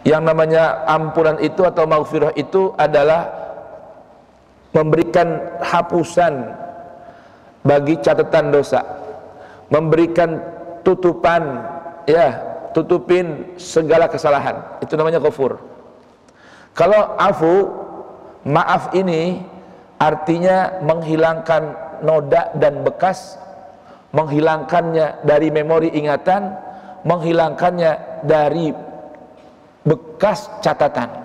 Yang namanya ampunan itu atau maghfirah itu adalah memberikan hapusan bagi catatan dosa, memberikan tutupan, ya, tutupin segala kesalahan. Itu namanya ghafur. Kalau afu, maaf ini artinya menghilangkan noda dan bekas, menghilangkannya dari memori ingatan, menghilangkannya dari bekas catatan.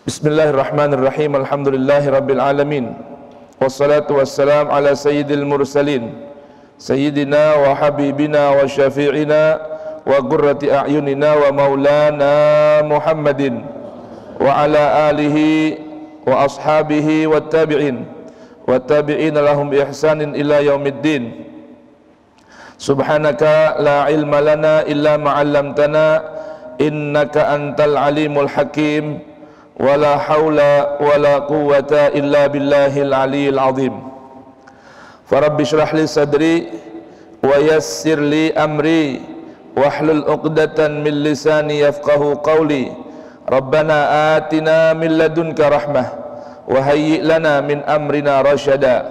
Bismillahirrahmanirrahim. Alhamdulillahi rabbil alamin. Wassalatu wassalam ala sayyidil mursalin, sayyidina wa habibina wa syafi'ina wa qurrati a'yunina wa maulana Muhammadin wa ala alihi wa ashabihi wa tabi'in wa tabi'ina lahum ihsanin ila yaumiddin. Subhanaka la ilma lana illa ma'allamtana innaka antal alimul hakim. Wala haula wala quwwata illa billahil aliyil azim. Farabbi shrah li sadri wa yassir li amri wahlul uqdatan min lisani yafqahu qawli. Rabbana atina min ladunka rahmah wa hayyi' lana min amrina rasyada.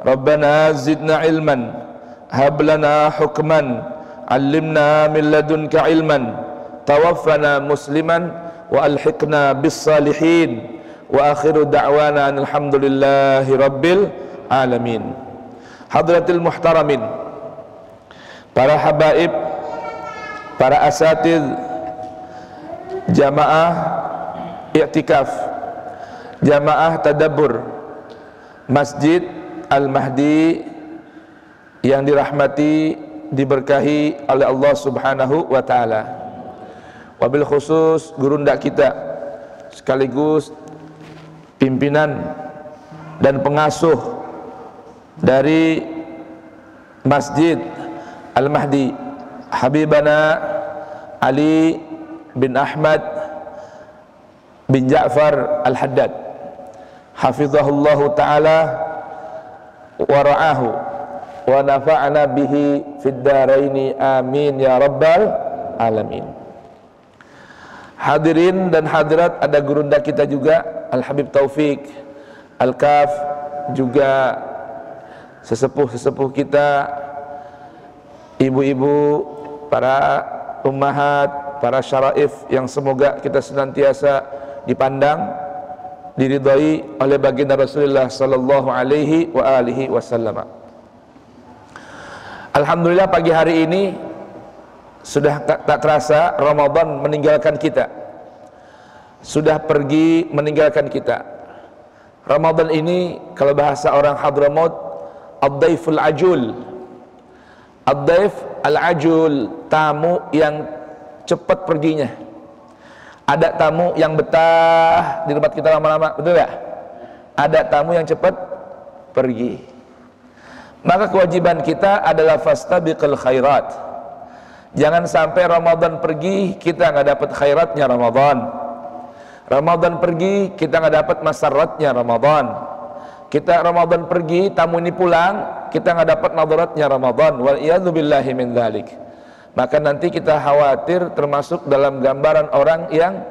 Rabbana zidna ilman hab lana hukman 'allimna min ladunka ilman tawaffana musliman wa alhiqna bis salihin wa akhiru da'wana alhamdulillahi rabbil alamin. Hadratil muhtaramin, para habaib, para asatidz jamaah i'tikaf, jamaah tadabbur Masjid Al-Mahdi yang dirahmati, diberkahi oleh Allah Subhanahu wa taala. Wabil khusus gurunda kita sekaligus pimpinan dan pengasuh dari Masjid Al-Mahdi, Habibana Ali bin Ahmad bin Ja'far Al-Haddad, hafizahullahu ta'ala wa ra'ahu wa nafa'ana bihi fid dharaini amin ya rabbal alamin. Hadirin dan hadirat, ada gurunda kita juga Al-Habib Taufik Al-Kaf, juga sesepuh-sesepuh kita, ibu-ibu, para ummahat, para syaraif yang semoga kita senantiasa dipandang, diridhai oleh baginda Rasulullah sallallahu alaihi wa alihi wasallam. Alhamdulillah pagi hari ini sudah tak terasa Ramadan meninggalkan kita, sudah pergi meninggalkan kita. Ramadan ini kalau bahasa orang Hadramaut, ad-daiful ajul. Ad-daif al-ajul, tamu yang cepat perginya. Ada tamu yang betah di tempat kita lama-lama, betul ya? Ada tamu yang cepat pergi. Maka kewajiban kita adalah fastabiqul khairat. Jangan sampai Ramadan pergi kita nggak dapat khairatnya Ramadan. Ramadan pergi kita nggak dapat masaratnya Ramadan. Kita Ramadan pergi, tamu ini pulang, kita nggak dapat madaratnya Ramadan. Wal iyadzu billahi min dzalik. Maka nanti kita khawatir termasuk dalam gambaran orang yang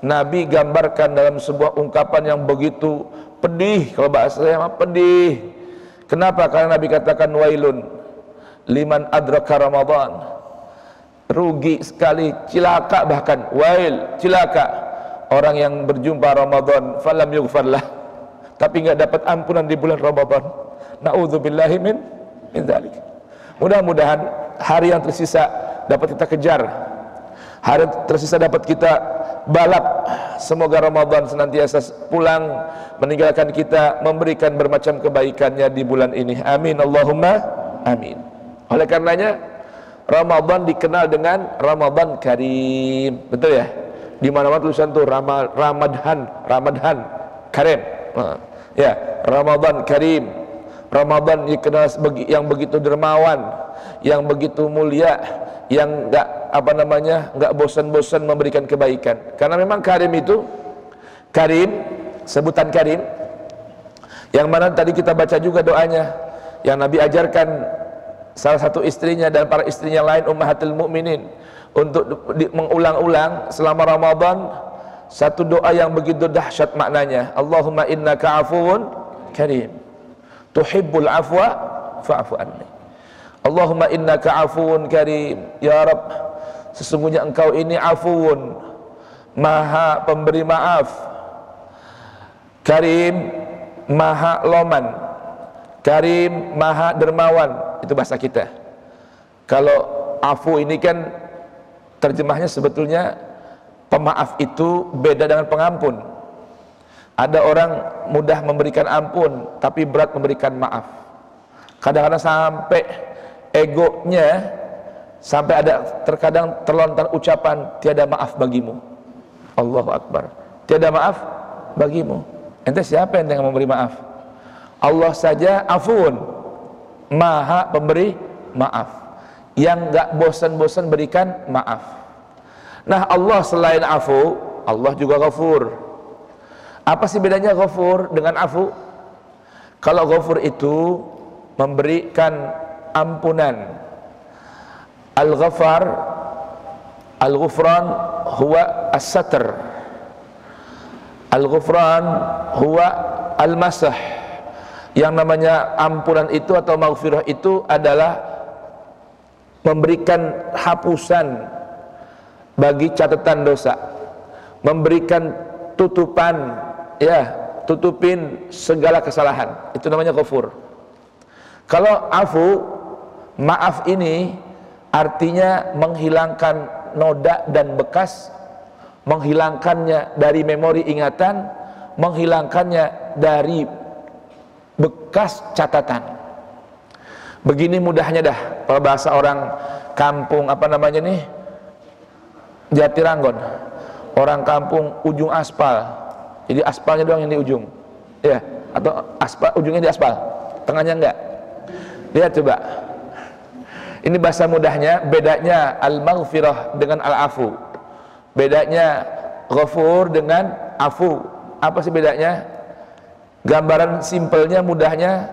Nabi gambarkan dalam sebuah ungkapan yang begitu pedih. Kalau bahasa saya mah pedih. Kenapa? Karena Nabi katakan wailun liman adraka Ramadan. Rugi sekali, cilaka, bahkan wail, cilaka orang yang berjumpa Ramadan falam yughfarlah, tapi enggak dapat ampunan di bulan Ramadan. Nauzubillahi min dzalik. Mudah-mudahan hari yang tersisa dapat kita kejar, hari tersisa dapat kita balap. Semoga Ramadan senantiasa pulang meninggalkan kita, memberikan bermacam kebaikannya di bulan ini. Amin Allahumma amin. Oleh karenanya Ramadan dikenal dengan Ramadan Karim, betul ya? Di mana-mana tulisan tuh Ramadhan Karim. Ya, Ramadan Karim. Ramadan dikenal sebagai yang begitu dermawan, yang begitu mulia, yang enggak bosan-bosan memberikan kebaikan. Karena memang Karim itu Karim, sebutan Karim, yang mana tadi kita baca juga doanya yang Nabi ajarkan salah satu istrinya dan para istrinya lain ummahatul mukminin untuk mengulang-ulang selama Ramadan, satu doa yang begitu dahsyat maknanya. Allahumma innaka afuwun karim, tuhibbul afwa fa'fu anni. Allahumma innaka afuwun karim, ya Rabb, sesungguhnya engkau ini afuwun, maha pemberi maaf, karim, maha loman, karim, maha dermawan. Itu bahasa kita. Kalau afu ini kan terjemahnya sebetulnya pemaaf itu beda dengan pengampun. Ada orang mudah memberikan ampun tapi berat memberikan maaf. Kadang-kadang sampai egonya, sampai ada terkadang terlontar ucapan tiada maaf bagimu. Allahu Akbar. Tiada maaf bagimu. Ente siapa yang memberi maaf? Allah saja afun, maha pemberi maaf, yang gak bosan-bosan berikan maaf. Nah, Allah selain afu, Allah juga ghafur. Apa sih bedanya ghafur dengan afu? Kalau ghafur itu memberikan ampunan, al-ghafar, al-ghufran huwa as-satr, al-ghufran huwa al-masah. Yang namanya ampunan itu atau maghfirah itu adalah memberikan hapusan bagi catatan dosa, memberikan tutupan, ya, tutupin segala kesalahan. Itu namanya ghafur. Kalau afu, maaf ini artinya menghilangkan noda dan bekas, menghilangkannya dari memori ingatan, menghilangkannya dari bekas catatan. Begini mudahnya dah, kalau bahasa orang kampung, apa namanya nih, Jatiranggon, orang kampung ujung aspal, jadi aspalnya doang yang di ujung, ya, atau aspal ujungnya di aspal, tengahnya enggak. Lihat coba, ini bahasa mudahnya. Bedanya al-maghfirah dengan al-afu, bedanya ghafur dengan afu. Apa sih bedanya? Gambaran simpelnya, mudahnya,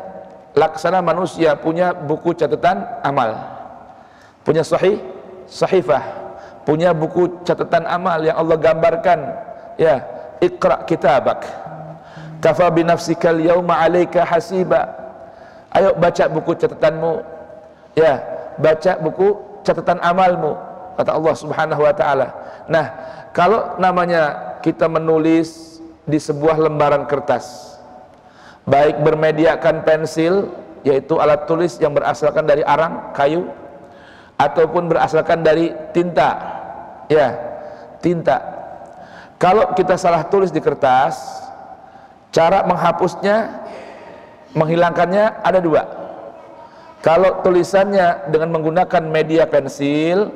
laksana manusia punya buku catatan amal, punya sahifah, punya buku catatan amal yang Allah gambarkan, ya, iqra kitabak kafa binafsikal yawma 'alaika hasiba. Ayo baca buku catatanmu, ya, baca buku catatan amalmu, kata Allah Subhanahu wa taala. Nah, kalau namanya kita menulis di sebuah lembaran kertas, baik bermediakan pensil, yaitu alat tulis yang berasalkan dari arang kayu, ataupun berasalkan dari tinta, ya, tinta. Kalau kita salah tulis di kertas, cara menghapusnya, menghilangkannya ada dua. Kalau tulisannya dengan menggunakan media pensil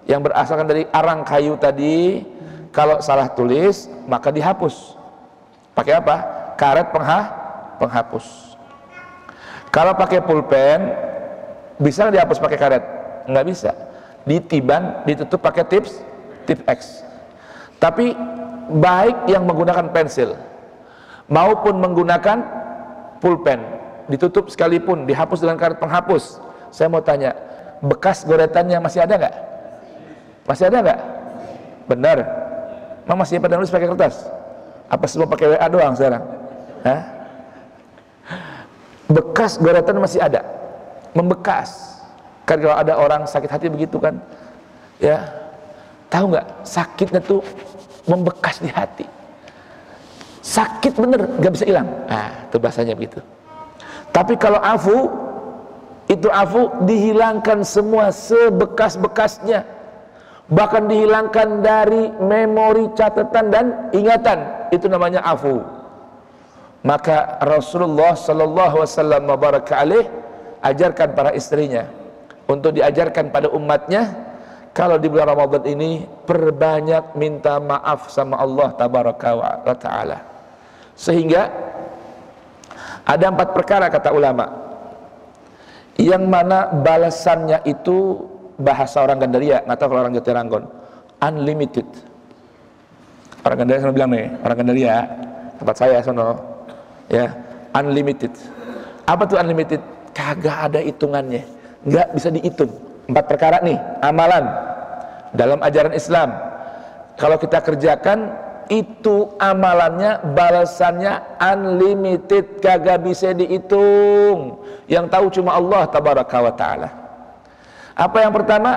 yang berasalkan dari arang kayu tadi, kalau salah tulis maka dihapus. Pakai apa? Karet penghapus. Kalau pakai pulpen, bisa nggak dihapus pakai karet? Nggak bisa. Ditiban, ditutup pakai tip X. Tapi baik yang menggunakan pensil maupun menggunakan pulpen, ditutup sekalipun, dihapus dengan karet penghapus. Saya mau tanya, bekas goretannya masih ada nggak? Masih ada nggak? Benar. Emang masih pada nulis pakai kertas? Apa semua pakai WA doang sekarang? Hah? Bekas goretan masih ada, membekas. Kan kalau ada orang sakit hati begitu kan, ya, tahu nggak, sakitnya tuh membekas di hati, sakit bener, nggak bisa hilang. Nah, itu bahasanya begitu. Tapi kalau afu, itu afu dihilangkan semua sebekas-bekasnya, bahkan dihilangkan dari memori, catatan dan ingatan. Itu namanya afu. Maka Rasulullah sallallahu alaihi wasallam mubarak alaih ajarkan para istrinya untuk diajarkan pada umatnya, kalau di bulan Ramadan ini perbanyak minta maaf sama Allah tabaraka wa taala. Sehingga ada 4 perkara kata ulama, yang mana balasannya itu, bahasa orang Gandaria, nggak tahu kalau orang Jatiranggon, unlimited. Orang Gandaria sana bilang nih, orang Gandaria tempat saya sono, ya, unlimited. Apa tuh unlimited? Kagak ada hitungannya, nggak bisa dihitung. 4 perkara nih amalan dalam ajaran Islam. Kalau kita kerjakan itu amalannya, balasannya unlimited, kagak bisa dihitung. Yang tahu cuma Allah tabaraka wa ta'ala. Apa yang pertama?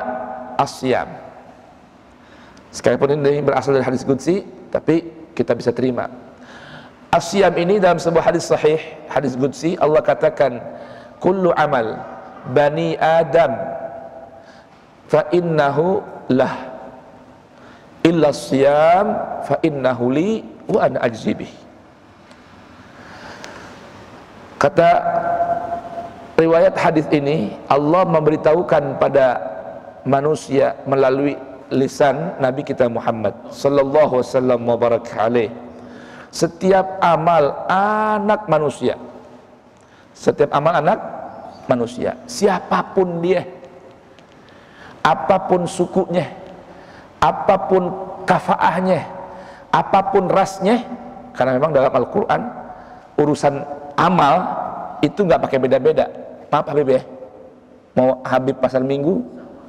Asyam. Sekalipun ini berasal dari hadis qudsi, tapi kita bisa terima. Asyam ini dalam sebuah hadis sahih, hadis qudsi, Allah katakan, kullu amal bani Adam fa innahu lah illa siyam fa innahu li wa ana ajzi bih. Kata riwayat hadis ini, Allah memberitahukan pada manusia melalui lisan Nabi kita Muhammad sallallahu wasallam wa baraka alaih, setiap amal anak manusia, setiap amal anak manusia, siapapun dia, apapun sukunya, apapun kafaahnya, apapun rasnya, karena memang dalam Al-Quran urusan amal itu nggak pakai beda-beda. Maaf Habib ya, mau Habib Pasar Minggu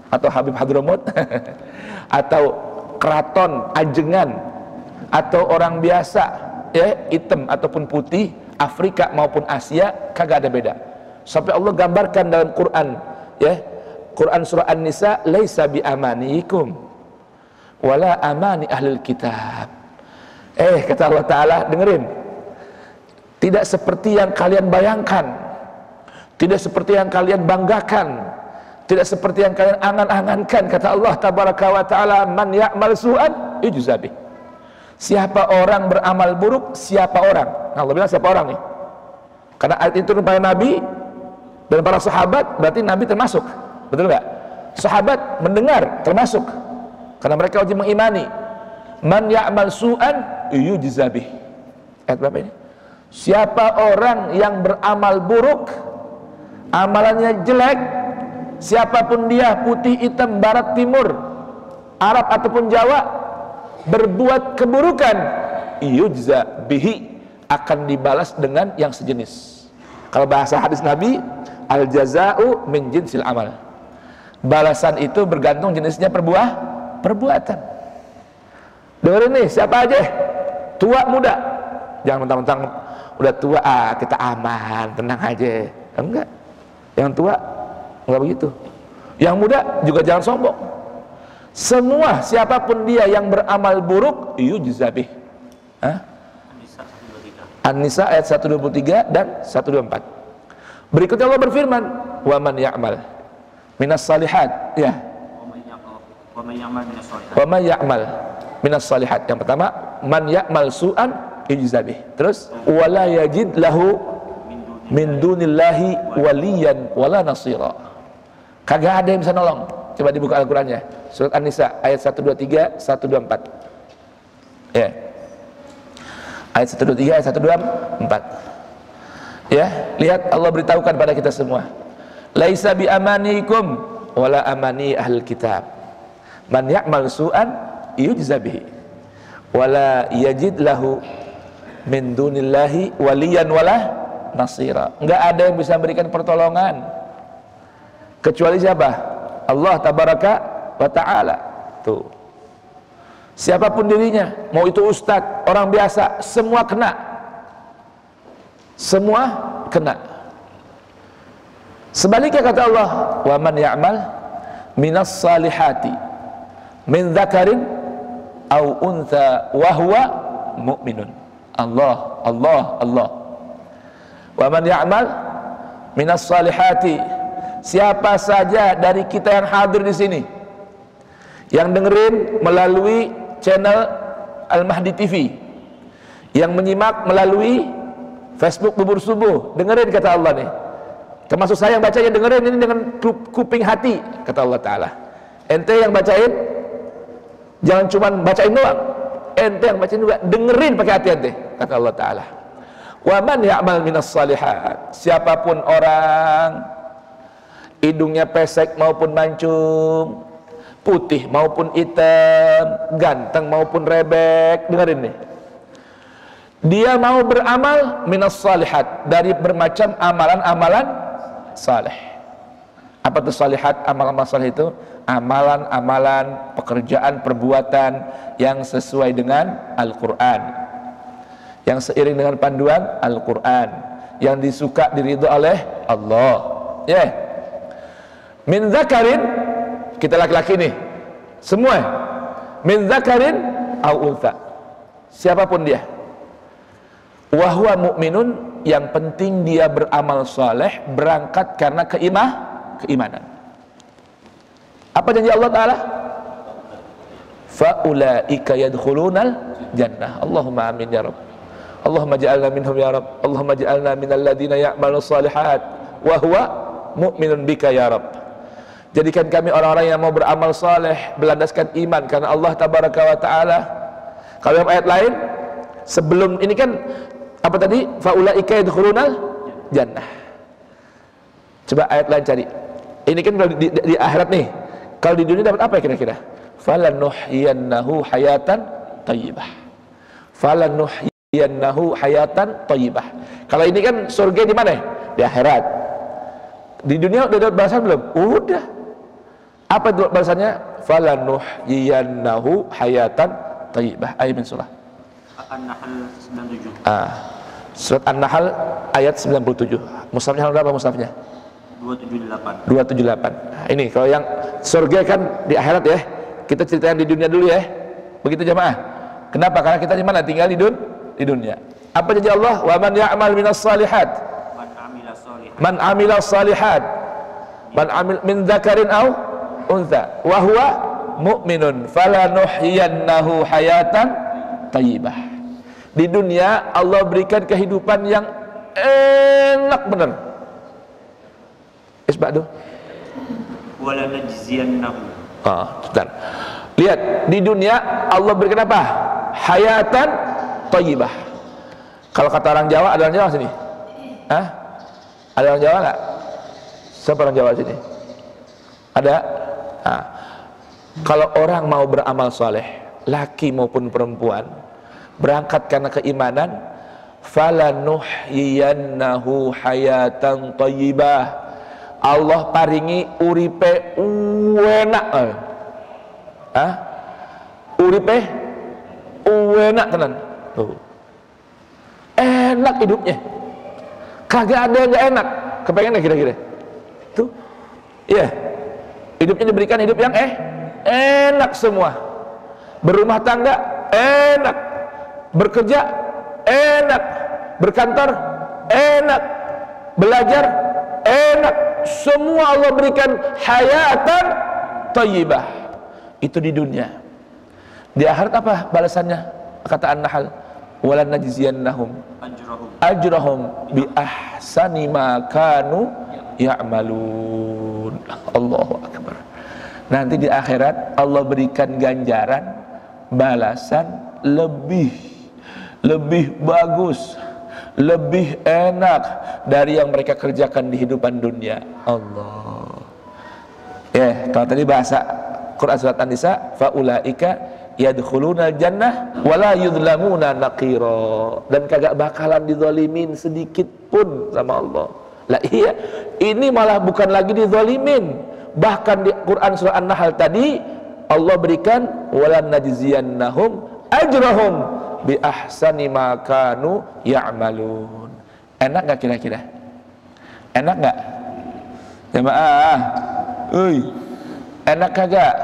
atau Habib Hadramut atau keraton Ajengan atau orang biasa ya, hitam ataupun putih, Afrika maupun Asia, kagak ada beda. Sampai Allah gambarkan dalam Quran, ya, Quran surah An-Nisa, laisa bi amanikum wala amani ahlul kitab. Kata Allah Ta'ala, dengerin, tidak seperti yang kalian bayangkan, tidak seperti yang kalian banggakan, tidak seperti yang kalian angan-angankan. Kata Allah Tabaraka wa Ta'ala, man ya'mal su'an yujza bih. Siapa orang beramal buruk, siapa orang, nah, Allah bilang siapa orang nih, karena ayat itu kepada Nabi dan para sahabat, berarti Nabi termasuk, betul nggak? Sahabat mendengar termasuk, karena mereka wajib mengimani. Man ya'mal su'an yujza bih. Ayat berapa ini? Siapa orang yang beramal buruk, amalannya jelek, siapapun dia, putih, hitam, barat, timur, Arab ataupun Jawa, berbuat keburukan, yujza bihi, akan dibalas dengan yang sejenis. Kalau bahasa hadis Nabi, al jaza'u min jinsil amal. Balasan itu bergantung jenisnya perbuatan. Dengerin nih, siapa aja, tua muda, jangan mentang-mentang udah tua kita aman, tenang aja. Enggak, yang tua enggak begitu, yang muda juga jangan sombong. Semua, siapapun dia yang beramal buruk, yujza bih. An-Nisa ayat 123 dan 124. Berikutnya Allah berfirman, wa man ya'mal minas salihat, ya, wa man ya'mal minas salihat. Yang pertama, man ya'mal su'an yujza bih. Terus, wala yajid lahu min dunillahi waliyan wala nasira. Kagak ada yang bisa nolong. Coba dibuka Al-Qur'annya, surat An-Nisa ayat 123 124. Ya. Ayat 123 ayat 124. Ya, lihat Allah beritahukan pada kita semua. Laisa bi amanikum wala amani ahlul kitab. Man ya'mal su'an yujza bihi wala yajid lahu min dunillahi waliyan wala nasira. Enggak ada yang bisa memberikan pertolongan kecuali siapa? Allah Tabaraka wa Ta'ala. Tuh, siapapun dirinya, mau itu ustadz, orang biasa, semua kena. Semua kena. Sebaliknya kata Allah, wa man ya'mal minas salihati min dzakarin au untha wa huwa mu'minun. Allah, Allah, Allah. Wa man ya'mal minas salihati, siapa saja dari kita yang hadir di sini, yang dengerin melalui channel Al-Mahdi TV, yang menyimak melalui Facebook Bubur Subuh, dengerin kata Allah nih. Termasuk saya yang bacanya, dengerin ini dengan kuping hati, kata Allah Ta'ala. Ente yang bacain, jangan cuma bacain doang, ente yang bacain juga, dengerin pakai hati ente, kata Allah Ta'ala. Wa man ya'mal minas salihat, siapapun orang hidungnya pesek maupun mancung, putih maupun hitam, ganteng maupun rebek. Dengerin nih, dia mau beramal minas salihat, dari bermacam amalan-amalan saleh. Apa itu salihat? Amalan-amalan saleh itu amalan-amalan, pekerjaan, perbuatan yang sesuai dengan Al-Quran, yang seiring dengan panduan Al-Quran, yang disuka, diridho oleh Allah. Ya, min zakarin, kita laki-laki nih semua, min zakarin au untha, siapapun dia, wahwa mu'minun, yang penting dia beramal saleh, berangkat karena keimanan. Apa janji Allah Ta'ala? Fa'ulaika yadkhulunal jannah. Allahumma amin ya Rabb. Allahumma ja'alna minhum ya Rabb. Allahumma ja'alna minal ladhina ya'malus salihat wa huwa mu'minun bika ya Rabb. Jadikan kami orang-orang yang mau beramal saleh berlandaskan iman karena Allah Tabaraka wa Ta'ala. Kalau dalam ayat lain sebelum ini kan apa tadi? Faulaika yadkhulunal jannah. Coba ayat lain cari. Ini kan di akhirat nih. Kalau di dunia dapat apa ya kira-kira? Falanuhyiyannahu hayatan thayyibah. Falanuhyiyannahu hayatan thayyibah. Kalau ini kan surga di mana? Di akhirat. Di dunia udah dapat balasan belum? Udah. Apa itu balasannya? Falanuhyiyannahu hayatan thayyibah. Ayat min surah An-Nahl 97. Surat An-Nahl ayat 97. Mushafnya berapa mushafnya? 278. 278. Nah, ini kalau yang surga kan di akhirat ya. Kita ceritakan di dunia dulu ya. Begitu jamaah. Kenapa? Karena kita di mana? Tinggal di dunia. Apa janji Allah? Wa man ya'mal minas salihat. Man amila salihat. Man amil min dzakarin aw untha wa huwa mu'minun falanuhyiyannahu hayatan thayyibah. Di dunia Allah berikan kehidupan yang enak benar. Isba'du wala najziyannahum. Sebentar. Lihat, di dunia Allah berikan apa? Hayatan thayyibah. Kalau kata orang Jawa, ada orang Jawa sini? Hah? Ada orang Jawa enggak? Siapa orang Jawa sini? Ada? Kalau orang mau beramal soleh, laki maupun perempuan, berangkat karena keimanan, falanuhyiyannahu hayatan thayyibah. Allah paringi uripe enak. Uripe enak tenan. Enak hidupnya. Kagak ada yang enggak enak. Kepengen enggak kira-kira? Tuh. Iya. Hidupnya diberikan hidup yang enak semua. Berumah tangga enak. Bekerja enak. Berkantor enak. Belajar enak. Semua Allah berikan hayatan thayyibah. Itu di dunia. Di akhirat apa balasannya? Kata An-Nahl, wala najziyannahum ajrahum bi ahsani ma kanu ya'malun. Allahu akbar. Nanti di akhirat Allah berikan ganjaran, balasan lebih bagus, lebih enak dari yang mereka kerjakan di kehidupan dunia. Allah. Ya, kalau tadi bahasa Quran surat An-Nisa, faulaika yadkhulunal jannah wala yudlamuna naqira, dan kagak bakalan dizalimin sedikit pun sama Allah. Lah iya, ini malah bukan lagi dizalimin. Bahkan di Quran surah An-Nahl tadi Allah berikan wala najziyannahum ajrahum bi ahsani ma kanu ya'malun. Enak enggak kira-kira? Enak enggak? Jemaah. Enak kagak?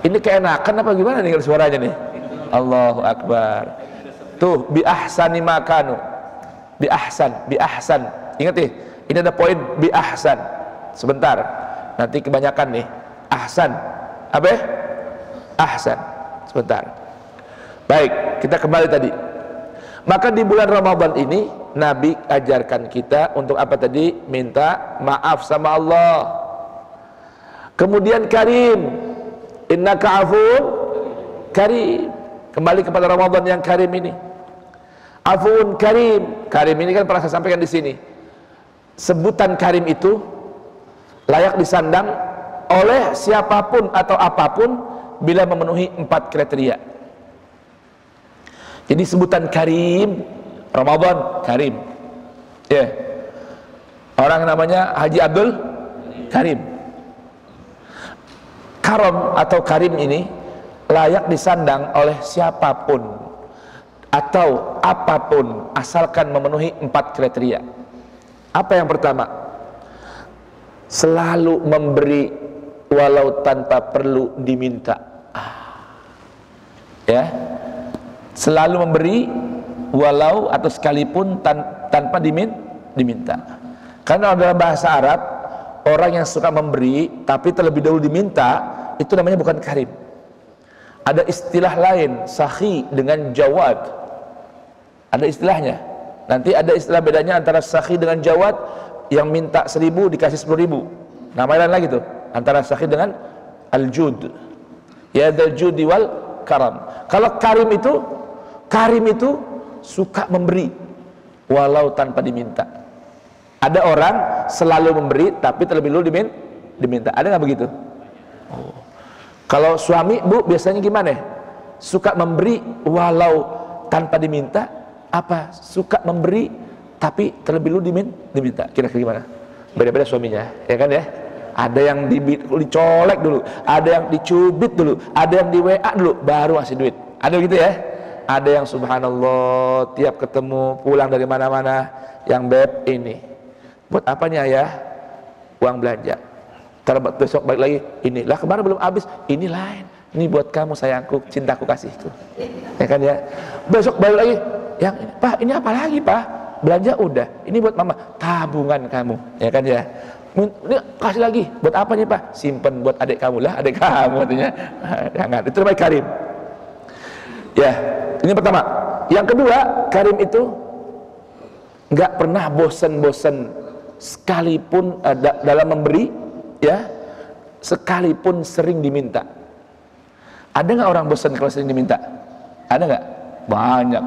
Ini keenakan apa gimana nih suaranya nih? Allahu akbar. Tuh bi ahsani ma kanu. Bi ahsan. Ingat nih, ini ada poin bi ahsan. Sebentar. Nanti kebanyakan nih. Ahsan. Apa? Ahsan. Sebentar. Baik, kita kembali tadi. Maka di bulan Ramadan ini Nabi ajarkan kita untuk apa tadi? Minta maaf sama Allah. Kemudian karim. Innaka afun karim. Kembali kepada Ramadan yang karim ini. Afun karim. Karim ini kan pernah saya sampaikan di sini. Sebutan karim itu layak disandang oleh siapapun atau apapun bila memenuhi 4 kriteria. Jadi sebutan karim, Ramadan karim. Ya. Orang namanya Haji Abdul Karim. Karom atau karim ini layak disandang oleh siapapun atau apapun asalkan memenuhi 4 kriteria. Apa yang pertama? Selalu memberi walau tanpa perlu diminta. Ya, selalu memberi walau atau sekalipun tanpa diminta. Karena dalam bahasa Arab, orang yang suka memberi tapi terlebih dahulu diminta, itu namanya bukan karim. Ada istilah lain, sakhi dengan jawad. Ada istilahnya. Nanti ada istilah bedanya antara sakhi dengan jawad. Yang minta 1000 dikasih 10.000. Nama lain lagi tuh. Antara sakhi dengan al-jud. Ya dzal judi wal karam. Kalau karim itu suka memberi walau tanpa diminta. Ada orang selalu memberi tapi terlebih dulu diminta. Ada nggak begitu? Oh. Kalau suami, Bu, biasanya gimana? Suka memberi walau tanpa diminta, apa suka memberi tapi terlebih dulu diminta? Kira-kira gimana? Beda-beda suaminya, ya kan ya? Ada yang dicolek dulu, ada yang dicubit dulu, ada yang di WA dulu, baru ngasih duit. Ada gitu ya? Ada yang subhanallah tiap ketemu pulang dari mana-mana, yang beb ini, buat apanya ya? Uang belanja. Besok balik lagi, inilah kemarin belum habis, ini lain, ini buat kamu sayangku, cintaku, kasihku, ya kan ya. Besok balik lagi, yang ini, Pak, ini apa lagi Pak? Belanja udah, ini buat mama, tabungan kamu, ya kan ya. Ini kasih lagi, buat apa nih Pak? Simpen buat adik kamu lah, adik kamu artinya. Jangan, itu namanya karim. Ya, ini pertama. Yang kedua, karim itu nggak pernah bosan-bosan sekalipun dalam memberi. Ya, sekalipun sering diminta. Ada nggak orang bosan kalau sering diminta? Ada nggak? Banyak.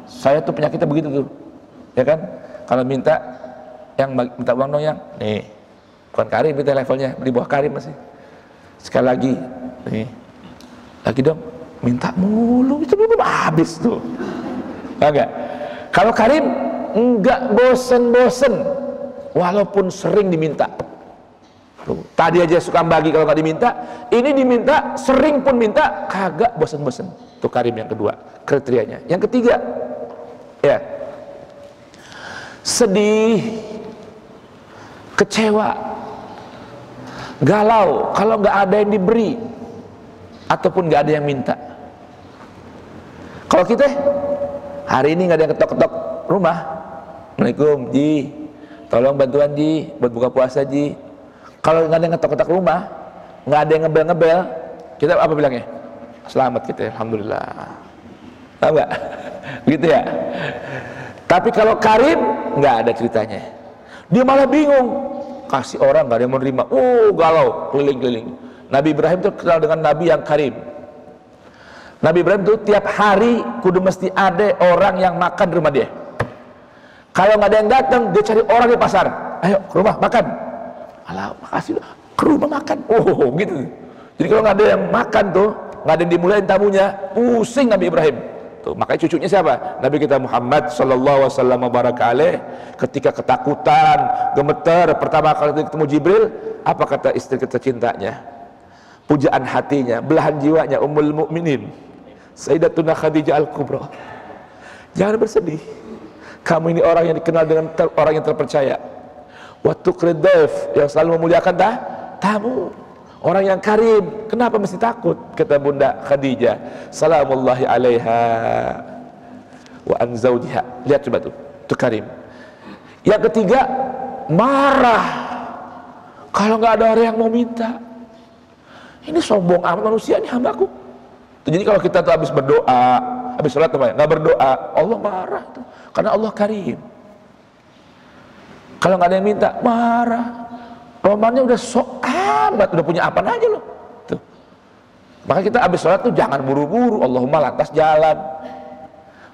Saya tuh penyakitnya begitu tuh, ya kan? Kalau minta, yang minta uang dong yang, nih, bukan karim itu levelnya, di bawah karim masih. Sekali lagi, nih, lagi dong, minta mulu, itu belum habis tuh. Enggak? Kalau karim, enggak bosen-bosen, walaupun sering diminta. Tadi aja suka bagi kalau nggak diminta, ini diminta, sering pun minta, kagak bosen-bosen. Itu karim yang kedua, kriterianya. Yang ketiga, ya, sedih, kecewa, galau kalau nggak ada yang diberi ataupun nggak ada yang minta. Kalau kita hari ini nggak ada yang ketok-ketok rumah, Assalamualaikum Ji, tolong bantuan Ji buat buka puasa Ji. Kalau nggak ada yang ngetok-ngetok rumah, nggak ada yang ngebel-ngebel, kita apa bilangnya? Selamat kita, alhamdulillah. Tahu nggak? Gitu ya. Tapi kalau karim nggak ada ceritanya. Dia malah bingung. Kasih orang nggak ada yang menerima. Galau, keliling-keliling. Nabi Ibrahim itu kenal dengan Nabi yang karim. Nabi Ibrahim itu tiap hari kudu mesti ada orang yang makan di rumah dia. Kalau nggak ada yang datang, dia cari orang di pasar. Ayo ke rumah makan. Alah, makasih ke rumah makan. Gitu. Jadi kalau nggak ada yang makan tuh, nggak ada yang dimulain tamunya, pusing Nabi Ibrahim. Tuh, makanya cucunya siapa? Nabi kita Muhammad sallallahu alaihi wasallam baraka alaih, ketika ketakutan, gemeter pertama kali ketemu Jibril, apa kata istri tercintanya? Pujaan hatinya, belahan jiwanya, Ummul Mukminin, Sayyidatuna Khadijah Al-Kubra. Jangan bersedih. Kamu ini orang yang dikenal dengan orang yang terpercaya. Waktu kredef yang selalu memuliakan tamu, orang yang karim. Kenapa mesti takut? Kata Bunda Khadijah, salamullahi alaiha wa an zawjiha. Lihat coba tuh, itu karim. Yang ketiga, marah kalau nggak ada orang yang mau minta. Ini sombong amat manusia ini, hambaku. Jadi kalau kita tuh habis berdoa, habis sholat nggak berdoa, Allah marah tuh, karena Allah karim. Kalau nggak ada yang minta, marah. Romannya udah sok amat, udah punya apa aja loh. Tuh. Maka kita habis sholat tuh jangan buru-buru. Allahumma lantas jalan.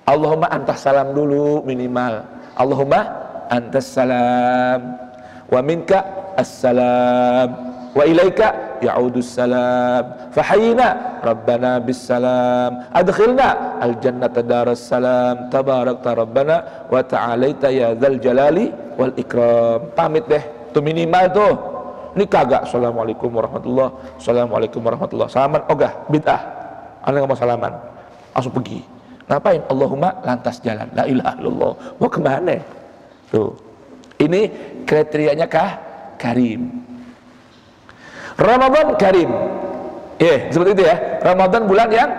Allahumma antas salam dulu minimal. Allahumma antas salam. Wa minka assalam. Wa ilaika ya'udus salam, fahayyina rabbana bis salam, adkhilna al jannata daras salam, tabarakta rabbana wa ta'alaita ya dzal jalali wal ikram. Pamit deh, tuh minimal tuh. Ini kagak assalamualaikum warahmatullah, assalamualaikum warahmatullah, salaman ogah bid'ah. Anda nggak mau salaman, langsung pergi. Ngapain? Allahumma lantas jalan, la ilaha illallah. Mau kemana? Tuh, ini kriterianya karim. Ramadan karim, seperti itu ya. Ramadan bulan yang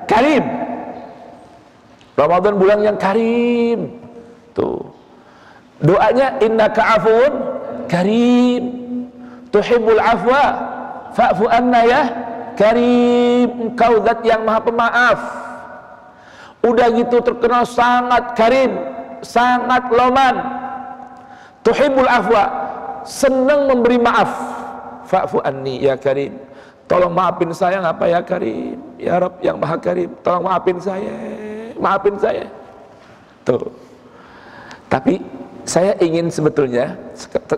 karim. Ramadan bulan yang karim. Tuh, doanya innaka afuun karim, tuhibbul afwa fa'fu anna ya karim. Engkau zat yang maha pemaaf. Udah gitu terkenal sangat karim, sangat loman. Tuhibbul afwa, senang memberi maaf. Fa'fu anni ya karim, tolong maafin saya. Ngapa ya karim? Ya Rabb yang maha karim, tolong maafin saya, maafin saya. Tuh. Tapi saya ingin sebetulnya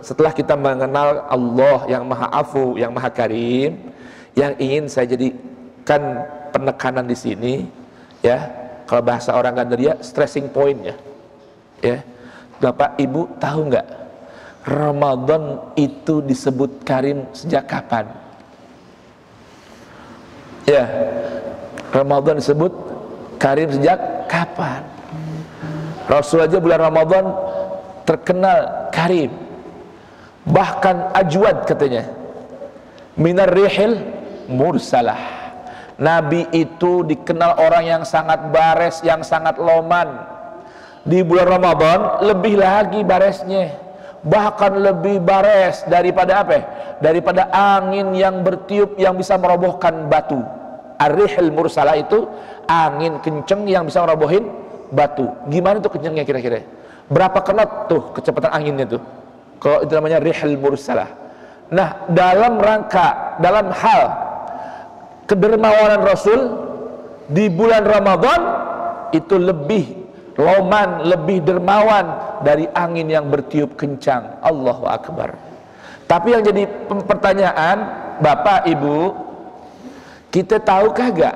setelah kita mengenal Allah yang maha afu, yang maha karim, yang ingin saya jadikan penekanan di sini ya. Kalau bahasa orang Gandaria, stressing point ya. Bapak Ibu tahu nggak, Ramadan itu disebut karim sejak kapan? Ya, Ramadan disebut karim sejak kapan? Rasul aja bulan Ramadan terkenal karim. Bahkan ajwad katanya, minar rihil mursalah. Nabi itu dikenal orang yang sangat bares, yang sangat loman. Di bulan Ramadan lebih lagi baresnya, bahkan lebih bares daripada apa? Daripada angin yang bertiup yang bisa merobohkan batu. Ar-rihil mursalah itu angin kenceng yang bisa merobohin batu. Gimana tuh kencengnya kira-kira? Berapa knot tuh kecepatan anginnya tuh? Kalau itu namanya rihil mursalah. Nah, dalam hal kedermawanan Rasul di bulan Ramadan itu lebih loman, lebih dermawan dari angin yang bertiup kencang. Allahu Akbar. Tapi yang jadi pertanyaan, Bapak Ibu, kita tahu kagak?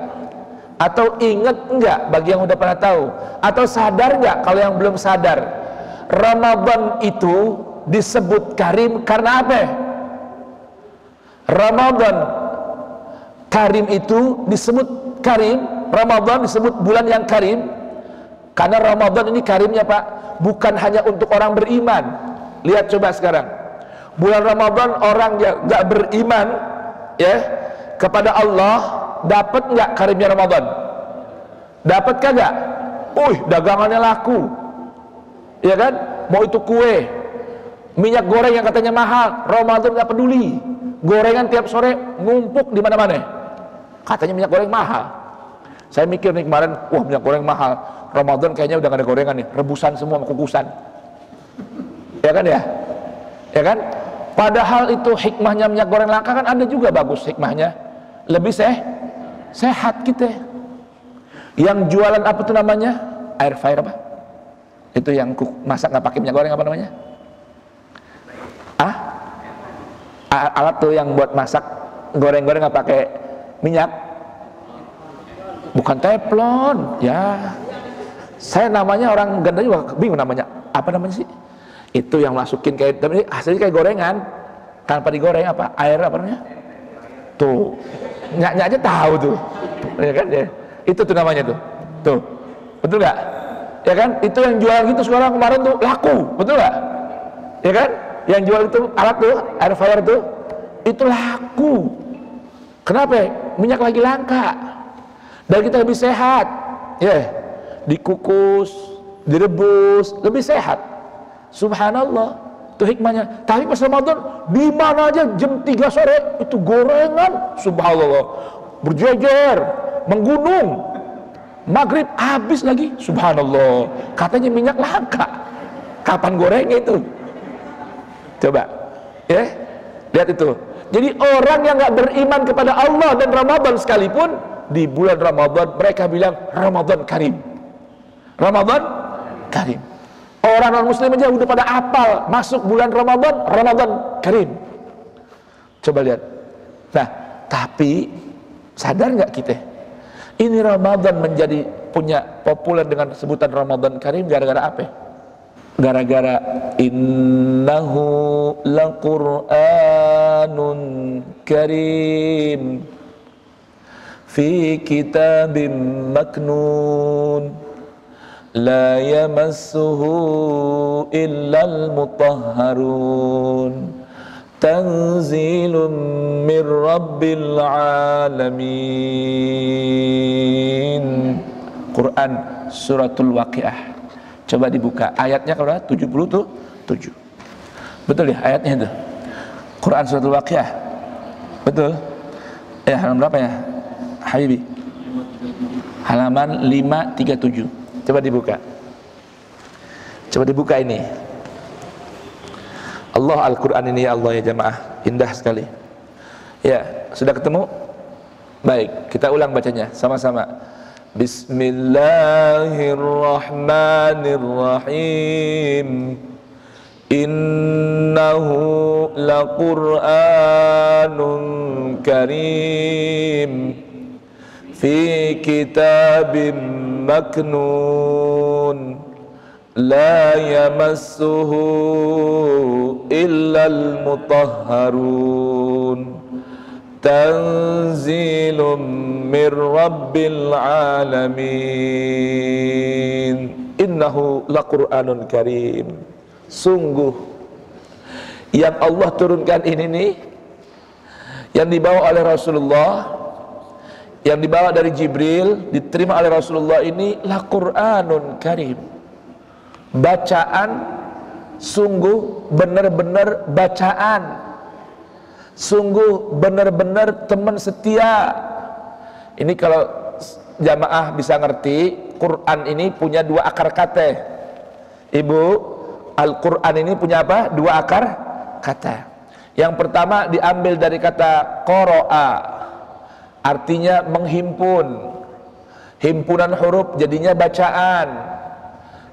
Atau ingat enggak bagi yang udah pernah tahu? Atau sadar enggak kalau yang belum sadar? Ramadan itu disebut karim karena apa? Ramadan karim itu disebut karim, Ramadan disebut bulan yang karim karena Ramadan ini karimnya Pak, bukan hanya untuk orang beriman. Lihat coba sekarang, bulan Ramadan orang yang gak beriman ya kepada Allah, dapat nggak karimnya Ramadan? Dapat kagak? Dagangannya laku, ya kan? Mau itu kue, minyak goreng yang katanya mahal, Ramadan nggak peduli. Gorengan tiap sore ngumpuk di mana-mana. Katanya minyak goreng mahal. Saya mikir nih kemarin, minyak goreng mahal. Ramadan kayaknya udah gak ada gorengan nih, rebusan semua sama kukusan. Ya kan ya? Ya kan? Padahal itu hikmahnya minyak goreng langka kan ada juga bagus hikmahnya. Lebih sehat kita. Yang jualan apa tuh namanya? Air fryer apa? Itu yang masak nggak pakai minyak goreng apa namanya? Alat tuh yang buat masak goreng-goreng nggak pakai minyak, bukan teflon ya. Saya namanya orang Ganda juga bingung namanya. Apa namanya sih? Itu yang masukin kayak, tapi hasilnya kayak gorengan tanpa digoreng, apa? Air apa namanya? Tuh, nyak aja tahu tuh, ya kan? Ya. Itu tuh namanya tuh. Tuh, betul nggak? Ya kan? Itu yang jual gitu sekarang, kemarin tuh laku, betul nggak? Ya kan? Yang jual itu alat tuh, air fryer tuh, itu laku. Kenapa? Minyak lagi langka dan kita lebih sehat ya, dikukus, direbus, lebih sehat. Subhanallah, itu hikmahnya. Tapi pas Ramadan di mana aja jam 3 sore itu gorengan, subhanallah, berjejer, menggunung. Maghrib habis lagi, subhanallah. Katanya minyak langka, kapan gorengnya itu? Coba ya, lihat itu. Jadi orang yang nggak beriman kepada Allah dan Ramadan sekalipun, di bulan Ramadan mereka bilang Ramadan karim, Ramadan karim. Orang non muslim aja udah pada apal masuk bulan Ramadan, Ramadan karim. Coba lihat, Nah, tapi sadar nggak kita? Ini Ramadan menjadi punya populer dengan sebutan Ramadan Karim gara-gara apa? Gara-gara innahu laqur'anun karim fi kitabim maknun la yamassuhu illal mutahharun tanzilun min rabbil alamin. Quran suratul Waqiah. Coba dibuka ayatnya kalau 77. Betul ya ayatnya itu? Quran suratul Waqiah. Betul? Halaman berapa ya? Habibi. Halaman 537. Coba dibuka. Coba dibuka ini. Allah Al-Quran ini ya Allah ya jamaah, indah sekali. Ya, sudah ketemu? Baik, kita ulang bacanya sama-sama. Bismillahirrahmanirrahim. Innahu laqur'anun karim fi kitabim maknun la yamassuhu illal mutahharun tanzilum mir rabbil alamin. Innahu laqur'anun karim. Sungguh yang Allah turunkan ini nih, yang dibawa oleh Rasulullah, yang dibawa dari Jibril, diterima oleh Rasulullah ini laqur'anun karim. Bacaan, sungguh benar-benar bacaan, sungguh benar-benar teman setia. Ini kalau jamaah bisa ngerti, Quran ini punya dua akar kata. Ibu, Al-Quran ini punya apa? Dua akar kata. Yang pertama diambil dari kata qara'a, artinya menghimpun, himpunan huruf jadinya bacaan.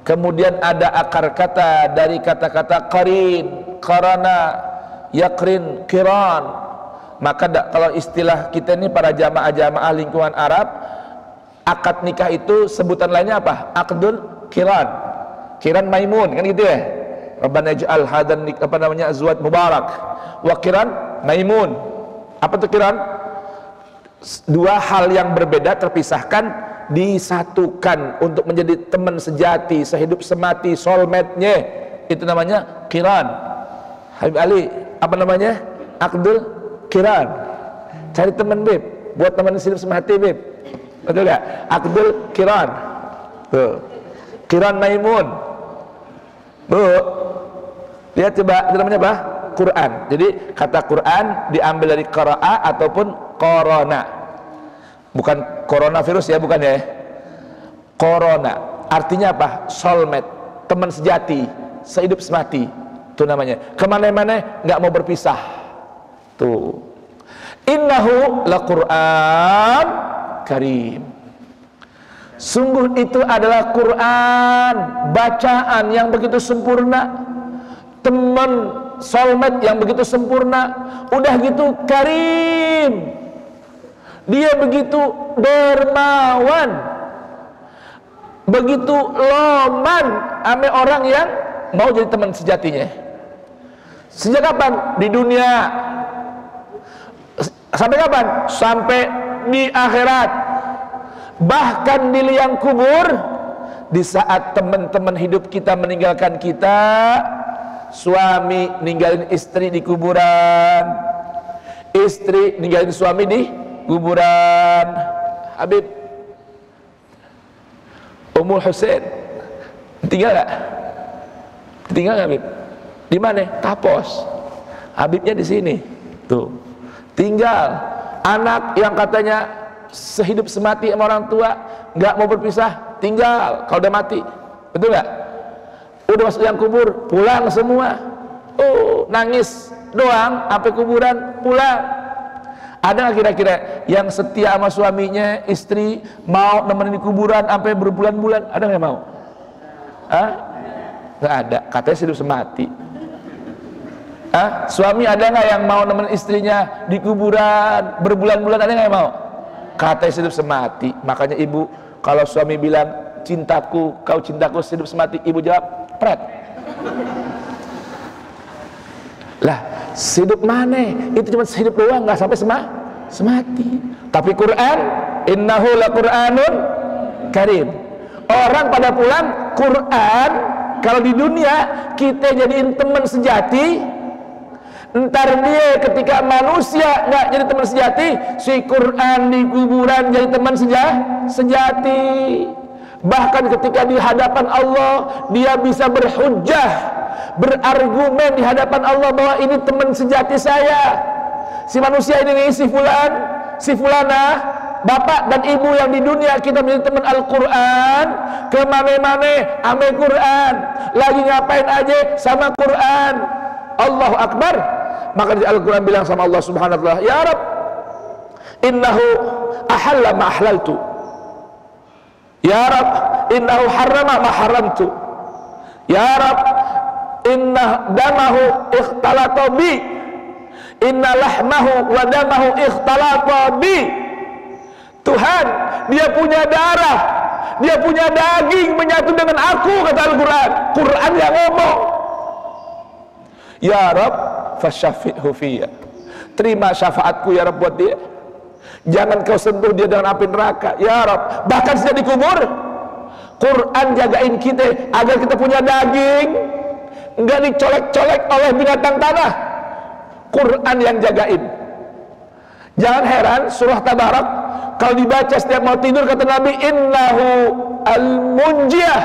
Kemudian ada akar kata dari kata-kata qarin, qarana, yakrin, kiran. Maka kalau istilah kita ini para jamaah-jamaah lingkungan Arab, akad nikah itu sebutan lainnya apa? Akdul kiran, kiran maimun, kan gitu ya. Rabbana ij'al hadan azwaj mubarak wa kiran maimun. Apa tuh kiran? Dua hal yang berbeda terpisahkan disatukan untuk menjadi teman sejati, sehidup semati, soulmate-nya. Itu namanya kiran. Habib Ali, apa namanya? Akdul kiran. Cari teman beb, buat teman sehidup semati beb. Betul ya? Akdul kiran. Tuh. Kiran maimun. Bu, lihat coba, itu namanya apa? Quran. Jadi kata Quran diambil dari qara'a ataupun korona. Bukan coronavirus ya, bukan ya. Corona artinya apa? Soulmate, teman sejati, sehidup semati. Itu namanya. Kemana-mana nggak mau berpisah. Tuh. Innahu laqur'an karim. Sungguh itu adalah Quran, bacaan yang begitu sempurna, teman soulmate yang begitu sempurna, udah gitu karim. Dia begitu dermawan, begitu loman ame orang yang mau jadi teman sejatinya. Sejak kapan? Di dunia. Sampai kapan? Sampai di akhirat. Bahkan di liang kubur, di saat teman-teman hidup kita meninggalkan kita, suami ninggalin istri di kuburan, istri ninggalin suami di kuburan. Habib Ummul Husain tinggal gak? Tinggal gak Habib? Di mana? Tapos. Habibnya di sini. Tuh. Tinggal. Anak yang katanya sehidup semati sama orang tua, nggak mau berpisah, tinggal kalau udah mati. Betul gak? Udah masuk yang kubur, pulang semua. Oh, nangis doang sampai kuburan, pulang. Ada nggak kira-kira yang setia sama suaminya, istri, mau nemenin di kuburan sampai berbulan-bulan? Ada nggak mau? Hah? Nggak ada. Katanya hidup semati. Suami ada nggak yang mau nemenin istrinya di kuburan berbulan-bulan? Ada nggak yang mau? Kata hidup semati. Makanya ibu kalau suami bilang cintaku, kau cintaku hidup semati, ibu jawab pret. Lah hidup mana? Itu cuma hidup doang, nggak sampai semati. Tapi Quran, innahu laqur'anun karim. Orang pada pulang Quran. Kalau di dunia kita jadiin teman sejati, ntar dia ketika manusia nggak jadi teman sejati, si Quran di kuburan jadi teman sejati. Bahkan ketika di hadapan Allah dia bisa berhujjah, berargumen di hadapan Allah bahwa ini teman sejati saya. Si manusia ini si fulan, si fulana, bapak dan ibu yang di dunia kita menjadi teman Al-Quran, kemana-mana ame Quran, lagi ngapain aja sama Quran. Allahu Akbar. Maka di Al-Quran bilang sama Allah Subhanahu wa ta'ala, ya Rabb, innahu ahalla ma ahlaltu, ya Rabb, innahu harrama ma haramtu, ya Rabb, inna damahu ikhtalata bi, inna lahmahu wa damahu ikhtalata bi. Tuhan, dia punya darah, dia punya daging menyatu dengan aku, kata Al-Quran. Quran yang ngomong. Ya Rabb, fasyafi'hu fiyya. Terima syafaatku ya Rabb buat dia. Jangan kau sentuh dia dengan api neraka. Ya Rabb, bahkan sejak dikubur, Quran jagain kita agar kita punya daging, enggak dicolek-colek oleh binatang tanah. Quran yang jagain. Jangan heran surah Tabarak kalau dibaca setiap mau tidur, kata Nabi, innahu al-munjiyah.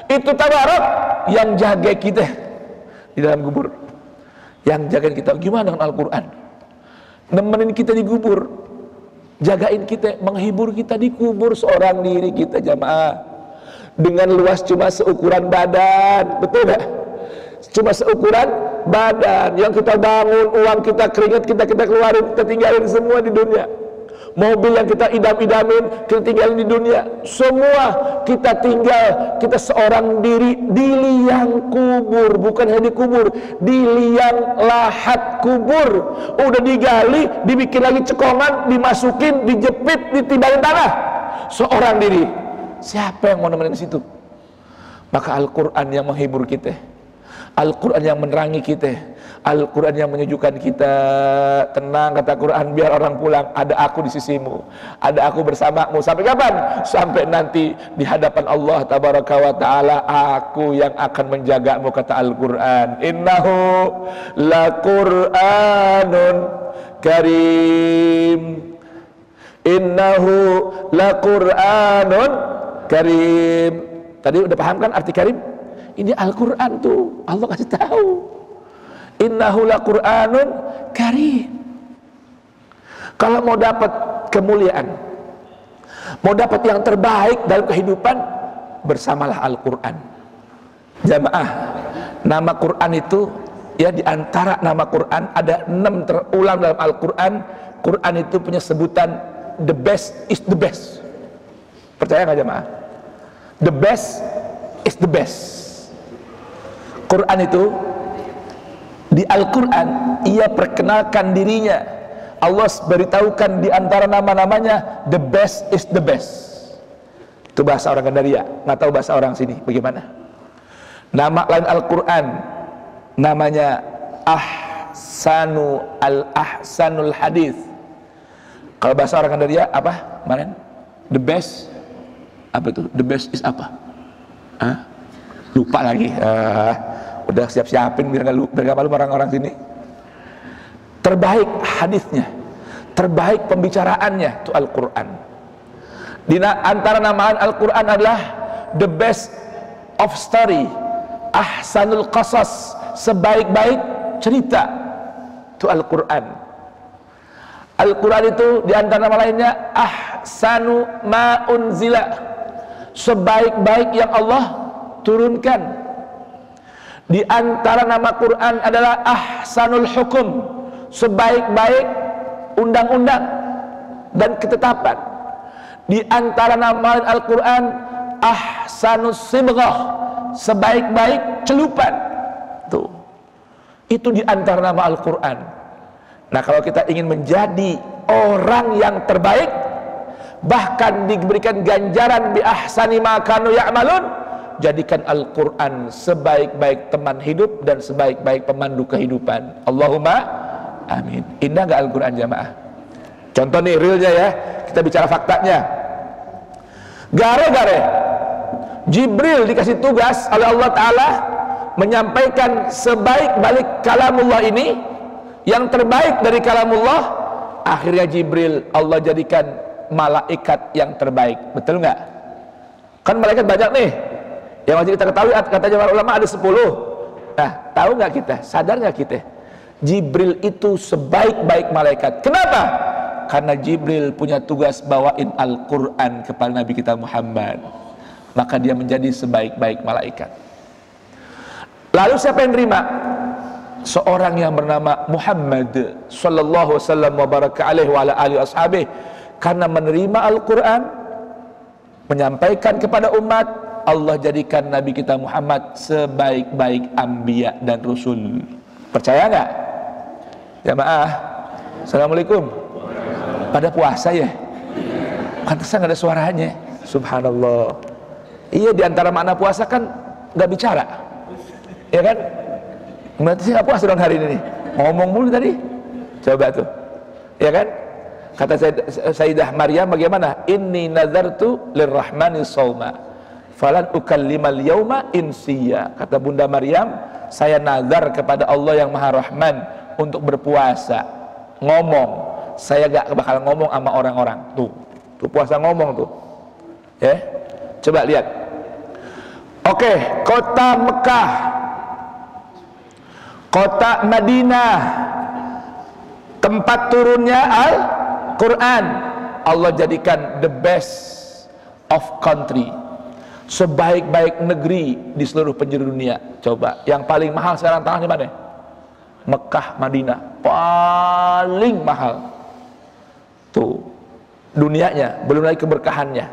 Itu Tabarak yang jaga kita di dalam kubur, yang jagain kita. Gimana dengan Al-Quran? Nemenin kita di kubur, jagain kita, menghibur kita di kubur. Seorang diri kita jamaah, dengan luas cuma seukuran badan, betul gak? Cuma seukuran badan. Yang kita bangun, uang kita, keringat kita keluarin, kita tinggalin semua di dunia. Mobil yang kita idam-idamin, kita tinggalin di dunia. Semua kita tinggal, kita seorang diri di liang kubur. Bukan hanya di kubur, di liang lahat kubur. Udah digali, dibikin lagi cekongan, dimasukin, dijepit, ditimbangin tanah. Seorang diri. Siapa yang mau nemenin di situ? Maka Al-Quran yang menghibur kita, Al-Quran yang menerangi kita, Al-Quran yang menyejukkan kita. Tenang, kata Quran, biar orang pulang, ada aku di sisimu, ada aku bersamamu. Sampai kapan? Sampai nanti di hadapan Allah Tabaraka wa ta'ala, aku yang akan menjagamu, kata Al-Quran. Innahu laqur'anun karim, innahu laqur'anun karim. Tadi udah paham kan arti karim? Ini Al-Quran tuh, Allah kasih tahu. Innahu laqur'anun karim. Kalau mau dapat kemuliaan, mau dapat yang terbaik dalam kehidupan, bersamalah Al-Quran. Jamaah, nama Quran itu, ya, di antara nama Quran ada 6 terulang dalam Al-Quran. Quran itu punya sebutan the best is the best. Percaya nggak jamaah? The best is the best. Quran itu, di Al-Quran ia perkenalkan dirinya. Allah beritahukan di antara nama-namanya, the best is the best. Itu bahasa orang Gandaria, nggak tahu bahasa orang sini bagaimana. Nama lain Al-Quran namanya Ahsanul Hadith. Kalau bahasa orang Gandaria apa kemarin? The best apa itu? The best is apa? Lupa lagi. Udah siap-siapin biar gak malu orang-orang sini. Terbaik hadisnya, terbaik pembicaraannya itu Al-Quran. Di antara namaan Al-Quran adalah the best of story, ahsanul qasas, sebaik-baik cerita itu Al-Quran. Al-Quran itu di antara nama lainnya ahsanu ma unzila, sebaik-baik yang Allah turunkan. Di antara nama Quran adalah ahsanul hukum, sebaik-baik undang-undang dan ketetapan. Di antara nama Al-Quran ahsanus sibghah, sebaik-baik celupan. Tuh, Itu di antara nama Al-Quran. Nah, kalau kita ingin menjadi orang yang terbaik, bahkan diberikan ganjaran bi ahsani ma kanu ya'malun, jadikan Al-Quran sebaik-baik teman hidup dan sebaik-baik pemandu kehidupan. Allahumma amin. Indah gak Al-Quran jamaah? Contoh nih realnya ya, kita bicara faktanya. Gare-gare Jibril dikasih tugas oleh Allah Ta'ala menyampaikan sebaik-baik kalamullah ini, yang terbaik dari kalamullah. Akhirnya Jibril Allah jadikan malaikat yang terbaik. Betul nggak? Kan malaikat banyak nih, yang wajib kita ketahui, katanya para ulama ada 10. Nah, tahu nggak kita? Sadar nggak kita? Jibril itu sebaik-baik malaikat. Kenapa? Karena Jibril punya tugas bawain Al-Quran kepada Nabi kita Muhammad. Maka dia menjadi sebaik-baik malaikat. Lalu siapa yang terima? Seorang yang bernama Muhammad sallallahu wasallam wa baraka alaihi wa ala alihi ashabih. Karena menerima Al-Quran, menyampaikan kepada umat, Allah jadikan Nabi kita Muhammad sebaik-baik anbiya dan rasul. Percaya nggak? Jamaah, assalamualaikum. Pada puasa ya? Pantesan nggak ada suaranya. Subhanallah. Iya, diantara makna puasa kan nggak bicara, ya kan? Berarti saya nggak puasa dong hari ini nih. Ngomong mulu tadi. Coba tuh, ya kan? Kata Sayyidah Maryam bagaimana? Inni nazartu lirrahmani shauma falan ukallimal yauma insiya. Kata Bunda Maryam, saya nazar kepada Allah yang Maha Rahman untuk berpuasa. Ngomong, saya gak bakal ngomong sama orang-orang. Tuh puasa ngomong tuh. Ya, coba lihat. Oke, kota Mekah, kota Madinah, tempat turunnya Al-Quran, Allah jadikan the best of country, sebaik-baik negeri di seluruh penjuru dunia. Coba, yang paling mahal sekarang tanah di mana? Mekah, Madinah, paling mahal. Tuh, dunianya, belum lagi keberkahannya.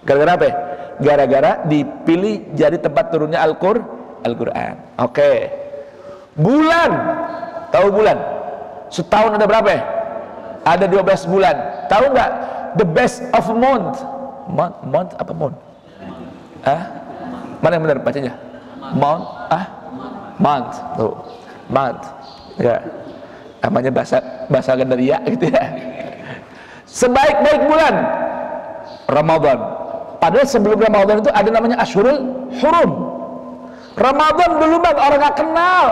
Gara-gara apa? Gara-gara dipilih jadi tempat turunnya Al-Quran. Oke. Bulan, tahu bulan? Setahun ada berapa? Ada 12 bulan. Tahu nggak? The best of month. Month apa month? Mana yang benar bacanya? Month. Month. Tuh, month. Ya, namanya bahasa Gandaria gitu ya. Sebaik-baik bulan Ramadan. Padahal sebelum Ramadan itu ada namanya Ashurul Hurum. Ramadan dulu bang orang gak kenal.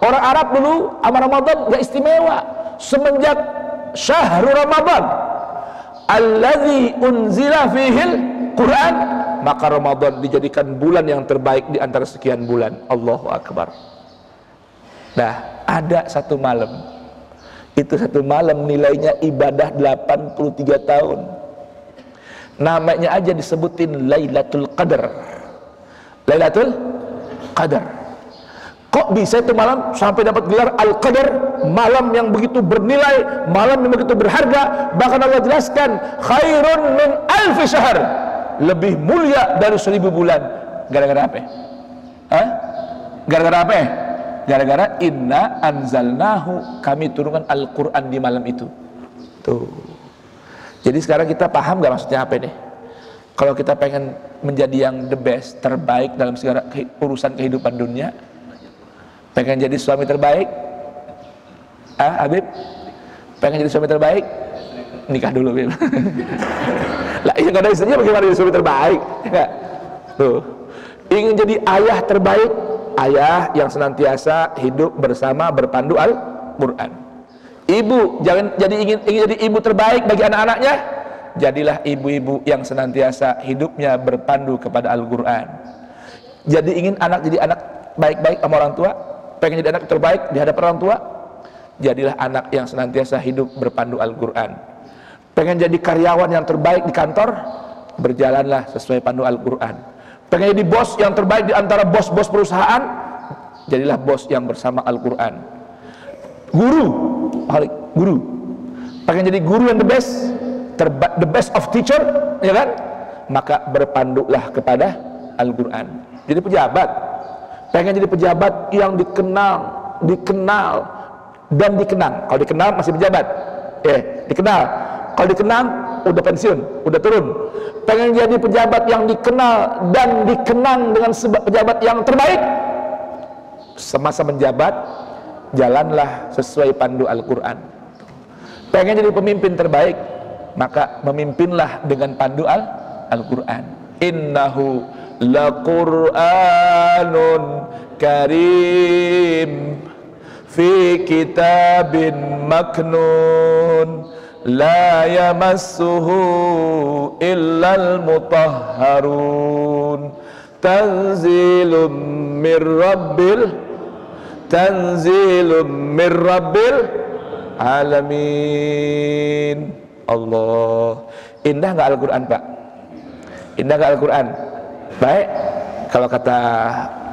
Orang Arab dulu sama Ramadan gak istimewa. Semenjak Syahrul Ramadan alladzi unzila fihil Quran, maka Ramadan dijadikan bulan yang terbaik di antara sekian bulan. Allahu Akbar. Nah, ada satu malam, itu satu malam nilainya ibadah 83 tahun. Namanya aja disebutin Lailatul Qadar. Lailatul Qadar. Kok bisa itu malam sampai dapat gelar Al-Qadar, malam yang begitu bernilai, malam yang begitu berharga. Bahkan Allah jelaskan khairun min alfi syahr, lebih mulia dari 1000 bulan. Gara-gara apa? Gara-gara apa? Gara-gara inna anzalnahu, kami turunkan Al-Quran di malam itu. Tuh. Jadi sekarang kita paham gak maksudnya apa ini? Kalau kita pengen menjadi yang the best, terbaik dalam segala urusan kehidupan dunia, pengen jadi suami terbaik, Habib? Pengen jadi suami terbaik? Nikah dulu, Habib. Lah, iya gak ada istrinya bagaimana jadi suami terbaik? Ya. Tuh. Ingin jadi ayah terbaik, ayah yang senantiasa hidup bersama berpandu Al-Quran. Ibu jangan ingin jadi ibu terbaik bagi anak-anaknya, jadilah ibu-ibu yang senantiasa hidupnya berpandu kepada Al-Quran. Jadi ingin anak jadi anak baik-baik sama orang tua, pengen jadi anak terbaik di hadapan orang tua, jadilah anak yang senantiasa hidup berpandu Al-Quran. Pengen jadi karyawan yang terbaik di kantor, berjalanlah sesuai pandu Al-Quran. Pengen jadi bos yang terbaik di antara bos-bos perusahaan, jadilah bos yang bersama Al-Quran. Guru, pengen jadi guru yang the best of teacher, ya kan? Maka berpandulah kepada Al-Quran. Jadi pejabat, pengen jadi pejabat yang dikenal dikenal dan dikenang. Kalau dikenal masih pejabat, dikenal. Kalau dikenang udah pensiun, udah turun. Pengen jadi pejabat yang dikenal dan dikenang dengan pejabat yang terbaik. Semasa menjabat, jalanlah sesuai pandu Al-Quran. Pengen jadi pemimpin terbaik, maka memimpinlah dengan pandu Al-Quran. Innahu laqur'anun karim fi kitabin maknun la yamassuhu illal mutahharun tanzilum min rabbil alamin. Allah, indah nggak Al-Quran, Pak? Indah nggak Al-Quran? Baik, kalau kata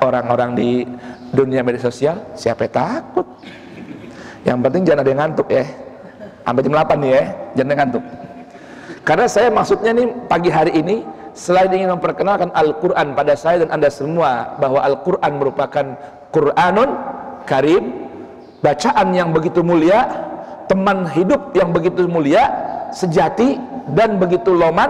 orang-orang di dunia media sosial, siapa yang takut? Yang penting jangan ada yang ngantuk ya. Sampai jam 8 nih ya, jangan ngantuk. Karena saya maksudnya nih pagi hari ini, selain ingin memperkenalkan Al-Quran pada saya dan Anda semua, bahwa Al-Quran merupakan Quranun Karim, bacaan yang begitu mulia, teman hidup yang begitu mulia, sejati dan begitu loman.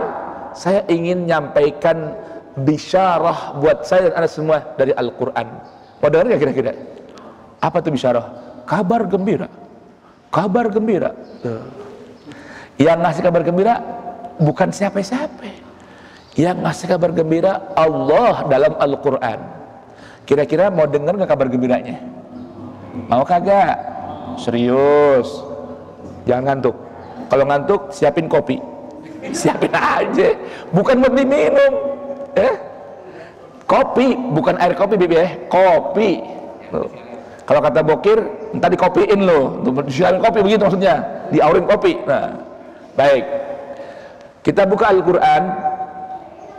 Saya ingin nyampaikan bisyarah buat saya dan Anda semua dari Al-Quran. Mau dengar nggak kira-kira? Apa itu bisyarah? Kabar gembira. Kabar gembira. Yang ngasih kabar gembira bukan siapa-siapa. Yang ngasih kabar gembira Allah dalam Al-Quran. Kira-kira mau dengar nggak kabar gembiranya? Mau kagak? Serius. Jangan ngantuk. Kalau ngantuk siapin kopi. Siapin aja. Bukan buat diminum. Kopi, bukan air kopi Bibi ya. Kopi. Kalau kata Bokir, entah dikopiin loh. Disiapin kopi begitu maksudnya. Diaurin kopi. Nah, baik. Kita buka Al-Quran,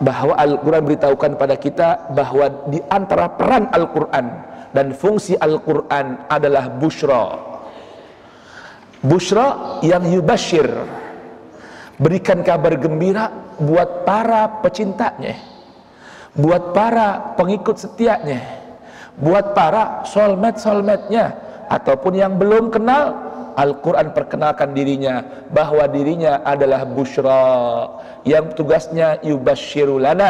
bahwa Al-Quran beritahukan pada kita bahwa di antara peran Al-Quran dan fungsi Al-Quran adalah busyra. Busyra yang yubashir, berikan kabar gembira buat para pecintanya, buat para pengikut setianya, buat para soulmate-soulmate-nya, ataupun yang belum kenal. Al-Quran perkenalkan dirinya bahwa dirinya adalah busyra, yang tugasnya yubashiruna,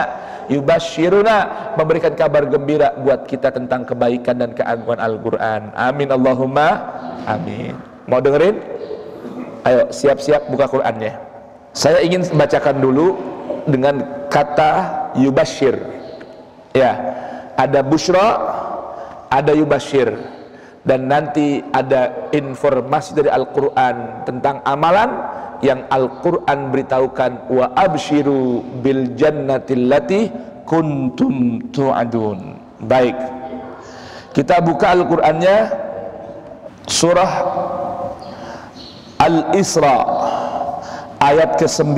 memberikan kabar gembira buat kita tentang kebaikan dan keagungan Al-Quran. Amin Allahumma amin. Mau dengerin? Ayo siap-siap buka Qurannya. Saya ingin bacakan dulu dengan kata yubashir. Ya, ada busyra, ada yubashir, dan nanti ada informasi dari Al-Quran tentang amalan yang Al-Quran beritahukan, wa abshiru bil jannatil lati kuntum tu'adun. Baik, kita buka Al-Qurannya, surah Al-Isra ayat ke-9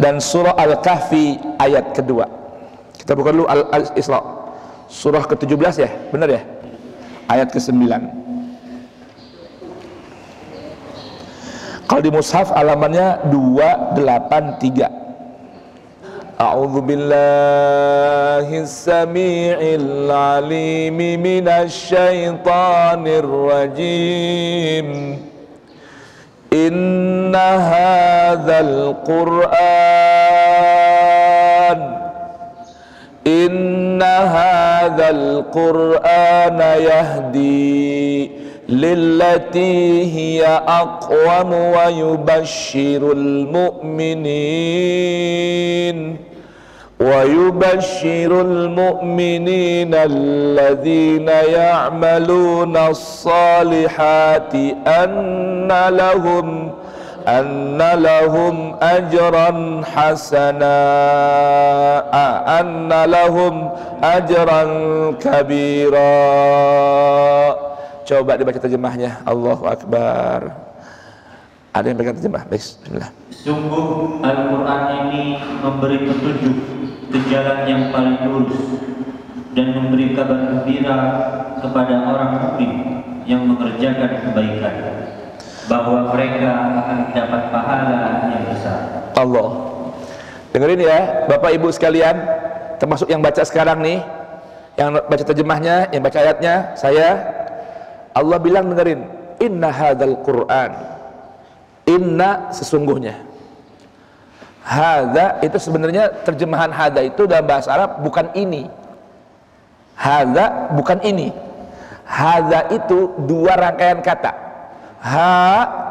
dan surah Al-Kahfi ayat kedua. Kita buka dulu Al-Isra surah ke-17 ya, benar ya? Ayat ke-9. Kalau di mushaf alamannya 283. A'udzu billahi samii'il 'aliim minasy syaithaanir rajiim. Inna hadzal Qur'ana yahdi lillati hiya aqwam wa yubashshirul mu'minin alladhina ya'maluna as-salihati anna lahum ajran hasana, anna lahum ajran kabira. Coba dibaca terjemahnya. Allahu Akbar. Ada yang pegang terjemah? Bismillah. Sungguh Al-Quran ini memberi petunjuk ke jalan yang paling lurus dan memberi kabar gembira kepada orang mukmin yang mengerjakan kebaikan, bahwa mereka akan dapat pahala yang besar. Allah. Dengerin ya Bapak Ibu sekalian, termasuk yang baca sekarang nih, yang baca terjemahnya, yang baca ayatnya, saya Allah bilang, dengerin, inna hadzal Qur'an, inna sesungguhnya. Hadza itu sebenarnya terjemahan hadza itu dalam bahasa Arab bukan ini. Hadza bukan ini. Hadza itu dua rangkaian kata. Ha,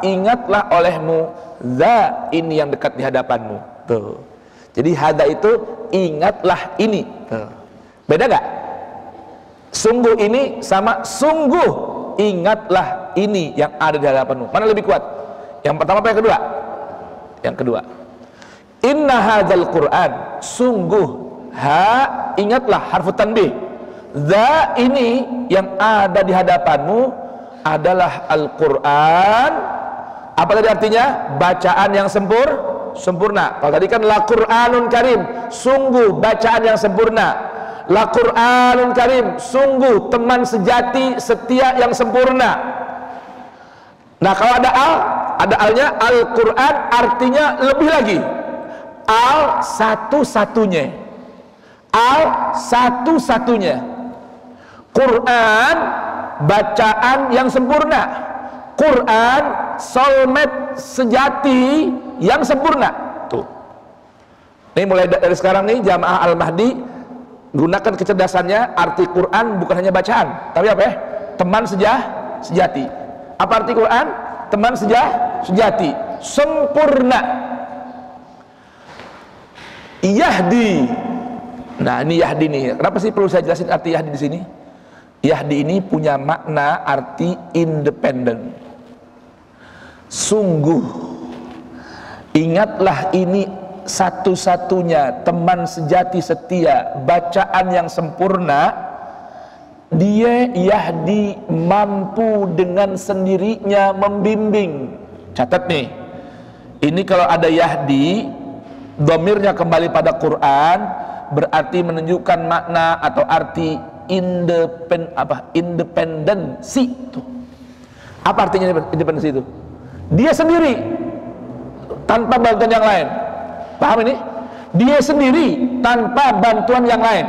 ingatlah olehmu, za, ini yang dekat di hadapanmu. Tuh. Jadi hadza itu ingatlah ini. Tuh. Beda gak? Sungguh ini sama sungguh ingatlah ini yang ada di hadapanmu. Mana lebih kuat? Yang pertama apa yang kedua? Yang kedua. Inna hadzal Qur'an, sungguh, ha, ingatlah, harfu tanbih. Za, ini yang ada di hadapanmu adalah Al-Qur'an. Apa tadi artinya? Bacaan yang sempurna. Kalau tadi kan la Qur'anun Karim, sungguh bacaan yang sempurna. La Qur'anun Karim, sungguh teman sejati setia yang sempurna. Nah, kalau ada al, ada alnya, Al-Qur'an artinya lebih lagi. Al satu-satunya. Al satu-satunya. Quran bacaan yang sempurna. Quran soulmate sejati yang sempurna. Tuh. Ini mulai dari sekarang nih jamaah Al-Mahdi, gunakan kecerdasannya. Arti Quran bukan hanya bacaan, tapi apa ya? Teman sejati. Apa arti Quran? Teman sejati, sempurna. Yahdi. Nah, ini Yahdi nih. Kenapa sih perlu saya jelasin arti Yahdi di sini? Yahdi ini punya makna arti independen. Sungguh, ingatlah ini satu-satunya teman sejati setia, bacaan yang sempurna. Dia Yahdi mampu dengan sendirinya membimbing. Catat nih, ini kalau ada Yahdi, dhamirnya kembali pada Quran, berarti menunjukkan makna atau arti independensi. Apa artinya independensi itu? Dia sendiri tanpa bantuan yang lain. Paham ini? Dia sendiri tanpa bantuan yang lain.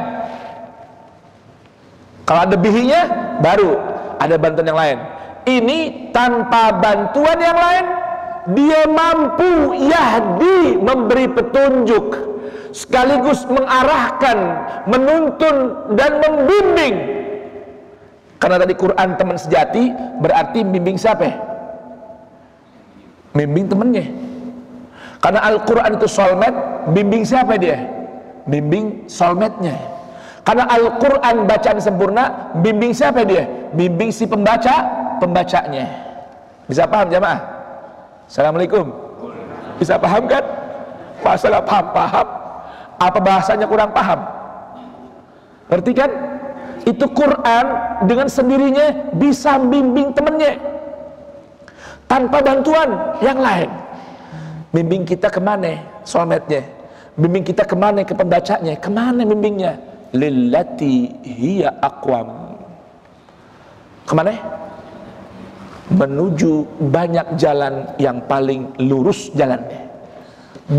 Kalau ada bihinya, baru ada bantuan yang lain. Ini tanpa bantuan yang lain, dia mampu Yahdi memberi petunjuk, sekaligus mengarahkan, menuntun dan membimbing. Karena tadi Quran teman sejati, berarti bimbing siapa? Bimbing temannya. Karena Al-Quran itu soulmate, bimbing siapa dia? Bimbing soulmate-nya. Karena Al-Quran bacaan sempurna, bimbing siapa dia? Bimbing si pembacanya. Bisa paham jamaah? Assalamualaikum. Bisa paham kan? Masalah paham. Apa bahasanya kurang paham? Ngerti kan? Itu Quran dengan sendirinya bisa bimbing temennya tanpa bantuan yang lain. Bimbing kita kemana? Soulmate-nya. Bimbing kita kemana? Ke pembacanya. Kemana bimbingnya? Lillati hiya aqwam. Kemana? Menuju banyak jalan yang paling lurus jalannya.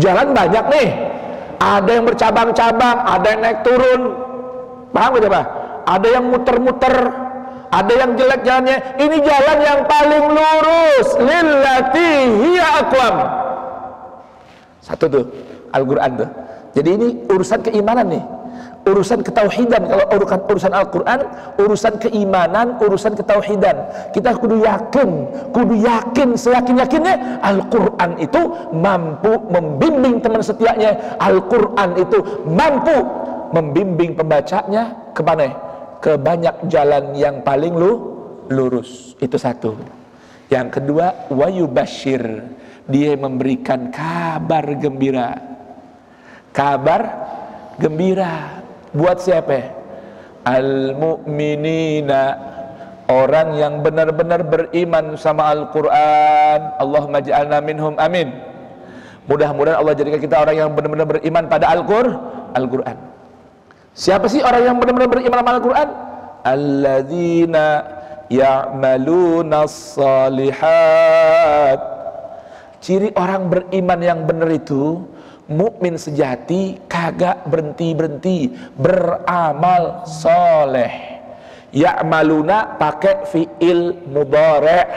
Jalan banyak nih. Ada yang bercabang-cabang, ada yang naik turun. Paham gak coba? Ada yang muter-muter, ada yang jelek jalannya. Ini jalan yang paling lurus. Lillati hiya aqwam. Satu tuh Al-Quran tuh. Jadi ini urusan keimanan nih, urusan ketauhidan. Kalau urusan Al-Quran, urusan keimanan, urusan ketauhidan. Kita kudu yakin seyakin-yakinnya Al-Quran itu mampu membimbing teman setianya. Al-Quran itu mampu membimbing pembacanya kemana? Ke banyak jalan yang paling lurus. Itu satu. Yang kedua, wayubashir, dia memberikan kabar gembira. Kabar gembira buat siapa? Al-mu'minina, orang yang benar-benar beriman sama Al-Quran. Allahumma ja'alna minhum, amin. Mudah-mudahan Allah jadikan kita orang yang benar-benar beriman pada Al-Quran. Siapa sih orang yang benar-benar beriman sama Al-Quran? Alladzina ya'maluna shalihat. Ciri orang beriman yang benar itu, mukmin sejati, kagak berhenti-berhenti beramal soleh. Ya'maluna pakai fi'il mudhari',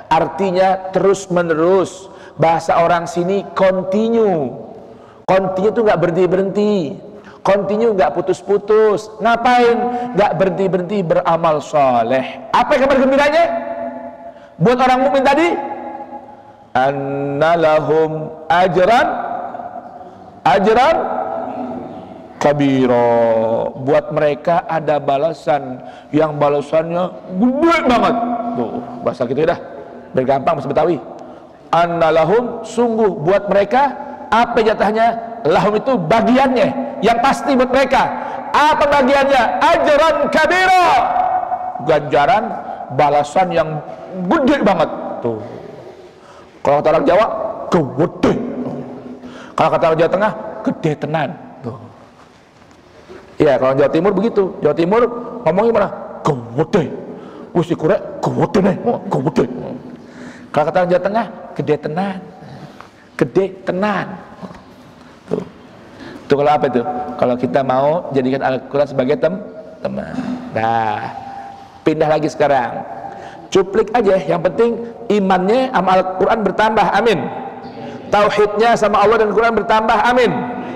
artinya terus menerus. Bahasa orang sini continue. Continue itu nggak berhenti-berhenti, continue nggak putus-putus. Ngapain? Nggak berhenti-berhenti beramal soleh. Apa kabar gembiranya buat orang mukmin tadi? Annalahum ajran kabira. Buat mereka ada balasan yang balasannya gede banget. Tuh, bahasa kita dah bergampang, bahasa Betawi. Annalahum, sungguh buat mereka. Apa jatahnya? Lahum itu bagiannya yang pasti buat mereka. Apa bagiannya? Ajran kabira, ganjaran balasan yang gede banget. Tuh, kalau kata orang Jawa, gede. Kalau kata orang Jawa Tengah, gede tenan. Tuh. Iya, kalau Jawa Timur begitu. Jawa Timur ngomongnya mana? Gede. Wis dikorek gede nih, gede. Kalau kata orang Jawa Tengah, gede tenan. Gede tenan. Tuh. Itu kalau apa itu? Kalau kita mau jadikan Al-Quran sebagai teman. Nah, pindah lagi sekarang. Cuplik aja, yang penting imannya sama Al-Quran bertambah, amin. Tauhidnya sama Allah dan Quran bertambah, amin.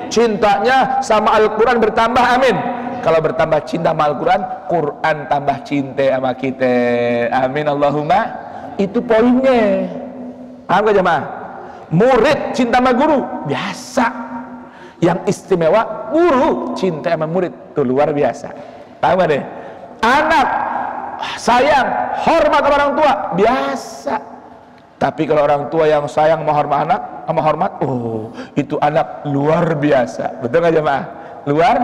Cintanya sama Al-Quran bertambah, amin. Kalau bertambah cinta sama Al-Quran, Quran tambah cinta sama kita, amin Allahumma. Itu poinnya. Paham gak jemaah? Murid cinta sama guru biasa, yang istimewa guru cinta sama murid, itu luar biasa. Paham gak deh? Anak sayang hormat sama orang tua biasa. Tapi kalau orang tua yang sayang sama anak sama hormat, oh itu anak luar biasa. Betul gak jemaah? Luar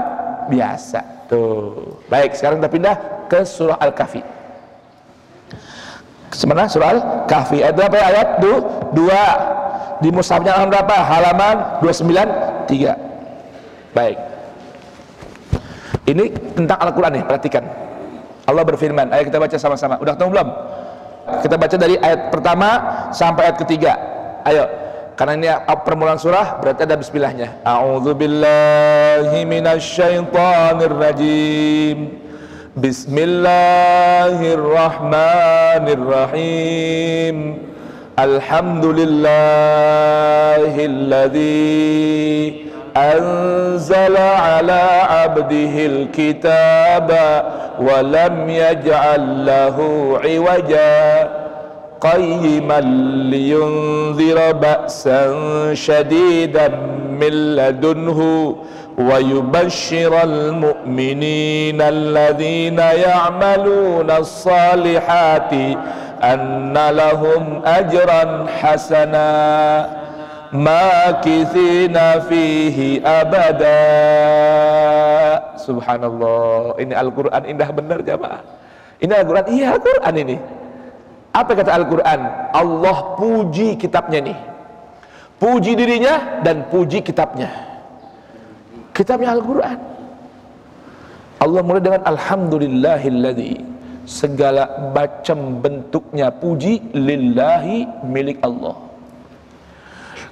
biasa. Tuh. Baik, sekarang kita pindah ke surah Al-Kahfi. Sebenarnya surah Al-Kahfi ayat berapa? Ayat 2. Di mushafnya halaman berapa? Halaman 293. Baik. Ini tentang Al-Quran nih, perhatikan. Allah berfirman, ayo kita baca sama-sama. Udah ketemu belum? Kita baca dari ayat pertama sampai ayat ketiga. Ayo, karena ini permulaan surah, berarti ada bismillahnya. A'udzubillahi minasyaitonirrajim. Bismillahirrahmanirrahim. Alhamdulillahilladzi anzala ala abdihil kitaba wa lam yaj'al lahu 'iwaja qayyiman liyunzira ba'san shadidan min ladunhu wa yubashshiral mu'minina alladhina ya'maluna as-salihati anna lahum ajran hasana makithina fihi abada. Subhanallah, ini Al-Quran indah benar jemaah. Ini Al-Quran, iya Al-Quran ini. Apa kata Al-Quran? Allah puji kitabnya nih, puji dirinya dan puji kitabnya. Kitabnya Al-Quran. Allah mulai dengan Alhamdulillahilladzi, segala macam bentuknya puji lillahi, milik Allah.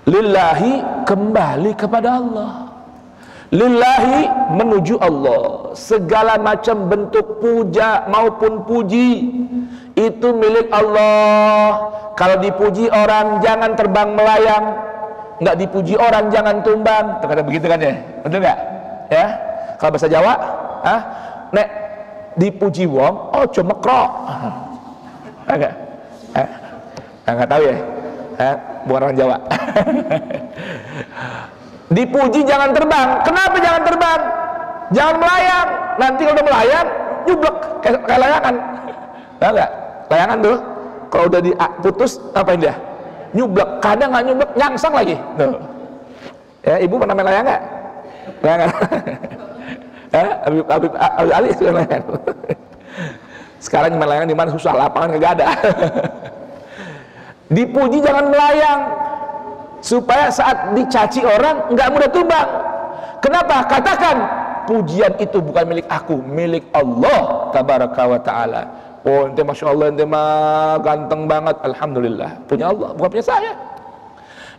Lillahi, kembali kepada Allah. Lillahi, menuju Allah. Segala macam bentuk puja maupun puji itu milik Allah. Kalau dipuji orang jangan terbang melayang, nggak dipuji orang jangan tumbang. Terkadang begitu kan ya, betul nggak? Ya, kalau bahasa Jawa, nek dipuji wong, oh cuma krok. Enggak? Nggak tahu ya? Bukan orang Jawa. Dipuji jangan terbang. Kenapa jangan terbang? Jangan melayang. Nanti kalau udah melayang, njublek kayak layangan. Tahu nggak? Layangan tuh, kalau udah diputus, apain dia? Njublek. Kadang nggak njublek, nyangsang lagi. Tuh. Ya, ibu pernah main layang nggak? Layangan. Habib Ali suka layangan. Sekarang main layangan di mana susah, lapangan nggak ada. Dipuji jangan melayang, supaya saat dicaci orang nggak mudah tumbang. Kenapa? Katakan pujian itu bukan milik aku, milik Allah tabaraka wa ta'ala. Oh ente masya Allah, ente mah ganteng banget, alhamdulillah, punya Allah, bukan punya saya.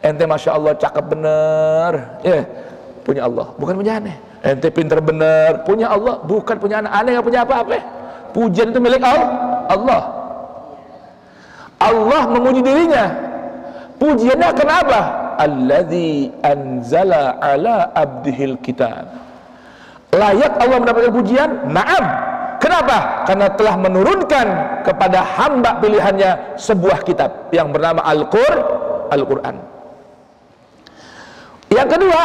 Ente masya Allah cakep bener, ya punya Allah, bukan punya aneh. Ente pinter bener, punya Allah, bukan punya anak. Aneh nggak punya apa-apa, Pujian itu milik Allah. Allah memuji dirinya. Pujiannya kenapa? Alladzi anzala ala abdihil kitab. Layak Allah mendapatkan pujian? Naam. Kenapa? Karena telah menurunkan kepada hamba pilihannya sebuah kitab yang bernama Al-Quran. Yang kedua,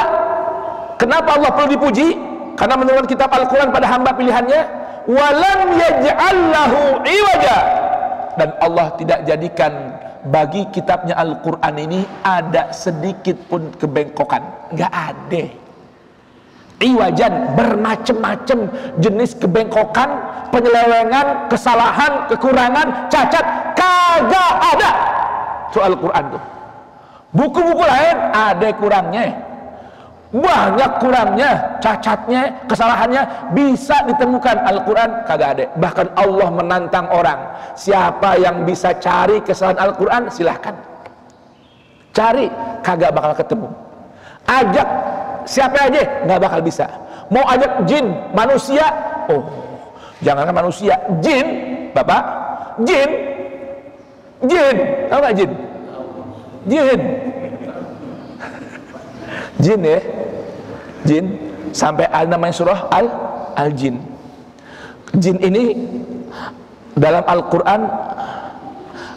kenapa Allah perlu dipuji? Karena menurunkan kitab Al-Quran pada hamba pilihannya. Walam yaj'allahu iwaja. Dan Allah tidak jadikan bagi kitabnya Al-Quran ini ada sedikit pun kebengkokan. Nggak ada. Iwajan, bermacam-macam jenis kebengkokan, penyelewengan, kesalahan, kekurangan, cacat, kagak ada. Soal Al-Quran tuh. Buku-buku lain ada kurangnya, banyak kurangnya, cacatnya, kesalahannya bisa ditemukan. Al-Quran kagak ada. Bahkan Allah menantang orang, siapa yang bisa cari kesalahan Al-Quran silahkan cari, kagak bakal ketemu. Ajak siapa aja nggak bakal bisa. Mau ajak jin, manusia, oh jangankan manusia, jin, bapak, jin, tahu nggak jin? Jin ya, jin, sampai ada namanya surah Al-Jin. Jin ini dalam Al-Quran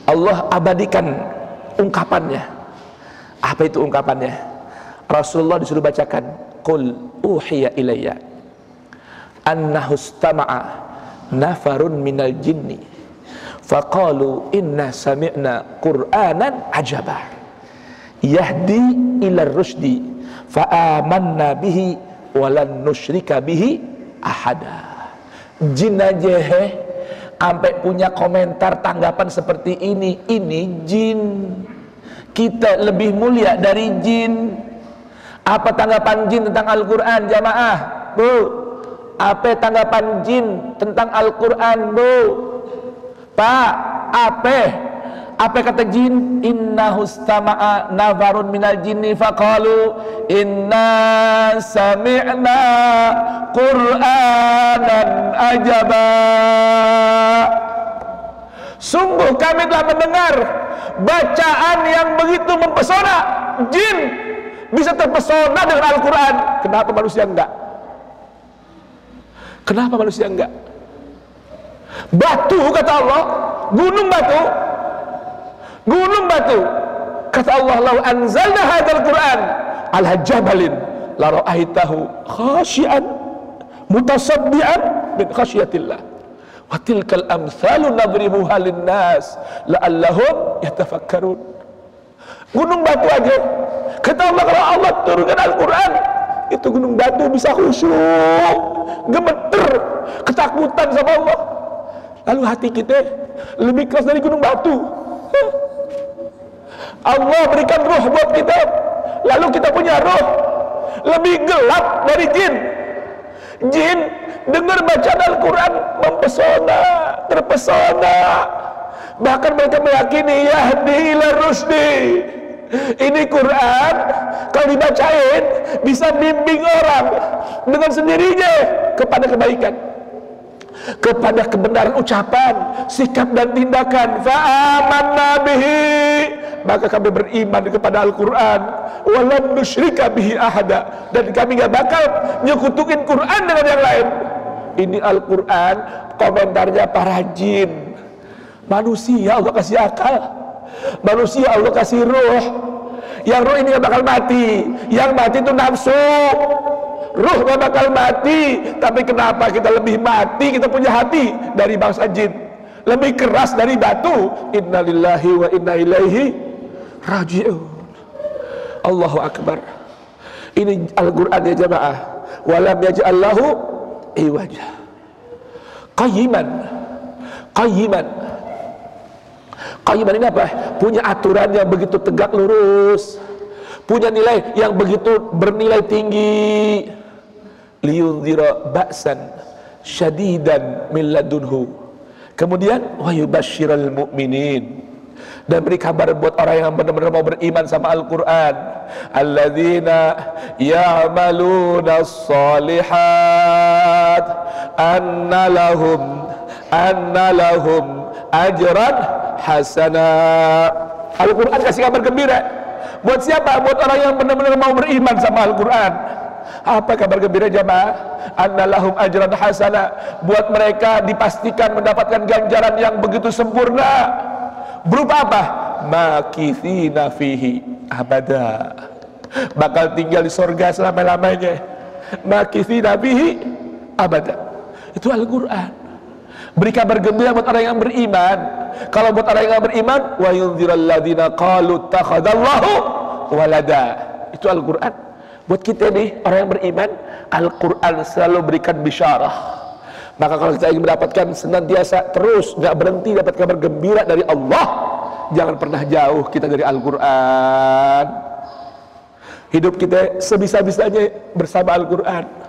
Allah abadikan ungkapannya. Apa itu ungkapannya? Rasulullah disuruh bacakan, qul uhiya ilayya annahu istama'a nafarun minal jinni faqalu inna sami'na qur'anan ajaba yahdi ila rusdi fa amanna bihi walan nusyrika bihi ahada. Jin aja sampai punya komentar tanggapan seperti ini jin. Kita lebih mulia dari jin. Apa tanggapan jin tentang Al-Quran, jamaah? Bu, apa tanggapan jin tentang Al-Quran, Bu? Pak, apa kata jin? Innahu istama'a nafarun minal jinni faqalu inna sami'na qur'anan ajaba. Sungguh kami telah mendengar bacaan yang begitu mempesona. Jin bisa terpesona dengan Al-Quran. Kenapa manusia enggak? Kenapa manusia enggak? Batu kata Allah, gunung batu kata Allah, lau anzalna hadzal Quran ala jabalin la ra'aitahu khashi'an mutasaddian min khasyatillah wa tilkal amsalu nadribuha linnas la'allahum yatafakkarun. Gunung batu aja kata Allah, kalau Allah turunkan Al-Quran, itu gunung batu bisa khusyuk, gemeter, ketakutan sama Allah. Lalu hati kita lebih keras dari gunung batu. Allah berikan ruh buat kita, lalu kita punya ruh lebih gelap dari jin. Jin dengar bacaan Al-Quran mempesona, terpesona. Bahkan mereka meyakini yahdi ila rusdi. Ini Quran kalau dibacain bisa bimbing orang dengan sendirinya kepada kebaikan, kepada kebenaran ucapan, sikap dan tindakan. Fa'amanna bihi, maka kami beriman kepada Al-Quran. Walam nusyrika bihi ahada, dan kami gak bakal nyekutukin Quran dengan yang lain. Ini Al-Quran komentarnya para jin. Manusia Allah kasih akal, manusia Allah kasih ruh. Yang ruh ini gak bakal mati. Yang mati itu nafsu. Ruh gak bakal mati. Tapi kenapa kita lebih mati, kita punya hati dari bangsa jin, lebih keras dari batu. Inna lillahi wa inna ilaihi raji'un. Allahu akbar. Ini Al-Quran ya jamaah. Walam yaj'allahu iwaja. Qayyiman ini apa? Punya aturan yang begitu tegak lurus, punya nilai yang begitu bernilai tinggi. Liyunzira ba'san syadidan min ladunhu. Kemudian wa yubashsyiral mu'minin, dan beri kabar buat orang yang benar-benar mau beriman sama Al-Quran. Alladzina ya'maluna shalihat anna lahum anna lahum ajran hasana. Al-Quran kasih kabar gembira. Buat siapa? Buat orang yang benar-benar mau beriman sama Al-Quran. Apa kabar gembira jamaah? Anna lahum ajran hasana. Buat mereka dipastikan mendapatkan ganjaran yang begitu sempurna. Berupa apa? Makithina fihi abada. Bakal tinggal di surga selama-lamanya. Makithina fihi abada. Itu Al-Quran. Beri kabar gembira buat orang yang beriman. Kalau buat orang yang beriman, wa yunziral ladzina qalu takhadallahu walada. Itu Al-Quran. Buat kita nih orang yang beriman, Al-Quran selalu berikan bisyarah. Maka kalau kita ingin mendapatkan senantiasa terus nggak berhenti dapat kabar gembira dari Allah, jangan pernah jauh kita dari Al-Quran. Hidup kita sebisa-bisanya bersama Al-Quran.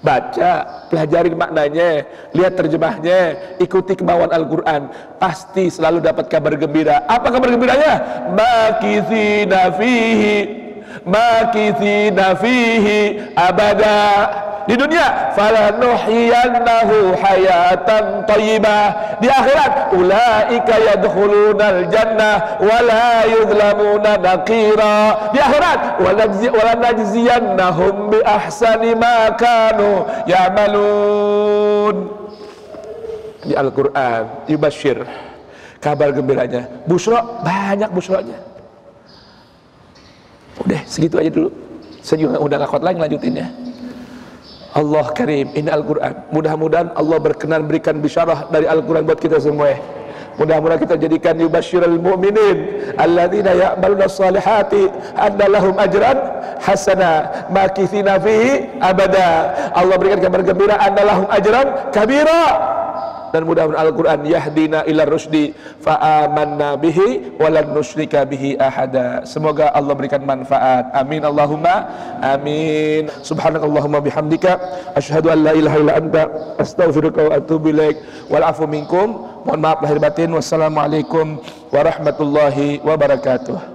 Baca, pelajari maknanya, lihat terjemahnya, ikuti kemauan Al-Quran, pasti selalu dapat kabar gembira. Apa kabar gembiranya? Makithina fihi abada. Di dunia, falanuhyiyannahu hayatan thayyibah. Di akhirat, ulaika yadkhulunal jannah wa la yuzlamuna naqira. Di akhirat, walanajziyannahum bi ahsani ma kanu ya'malun. Di Al-Quran, yubasyir, kabar gembiranya. Busyra, banyak busyranya. Udah, segitu aja dulu. Saya juga udah gak kuat lagi lanjutinnya. Allah Karim, ini Al-Quran. Mudah-mudahan Allah berkenan berikan bisyarah dari Al-Quran buat kita semua. Mudah-mudahan kita jadikan yubashirul mu'minin alladzina ya'maluna salihati anna lahum ajran hasana makithina fihi abada. Allah berikan kabar gembira anna lahum ajran kabira. Dan mudah-mudahan Al-Quran yahdina ila rusdi fa'amanna bihi walan nusyrika bihi ahada. Semoga Allah berikan manfaat. Amin Allahumma amin. Subhanakallahumma bihamdika asyhadu an la ilaha illa anta astaghfiruka wa atubu ilaik. Wal afu minkum. Mohon maaf lahir batin. Wassalamualaikum warahmatullahi wabarakatuh.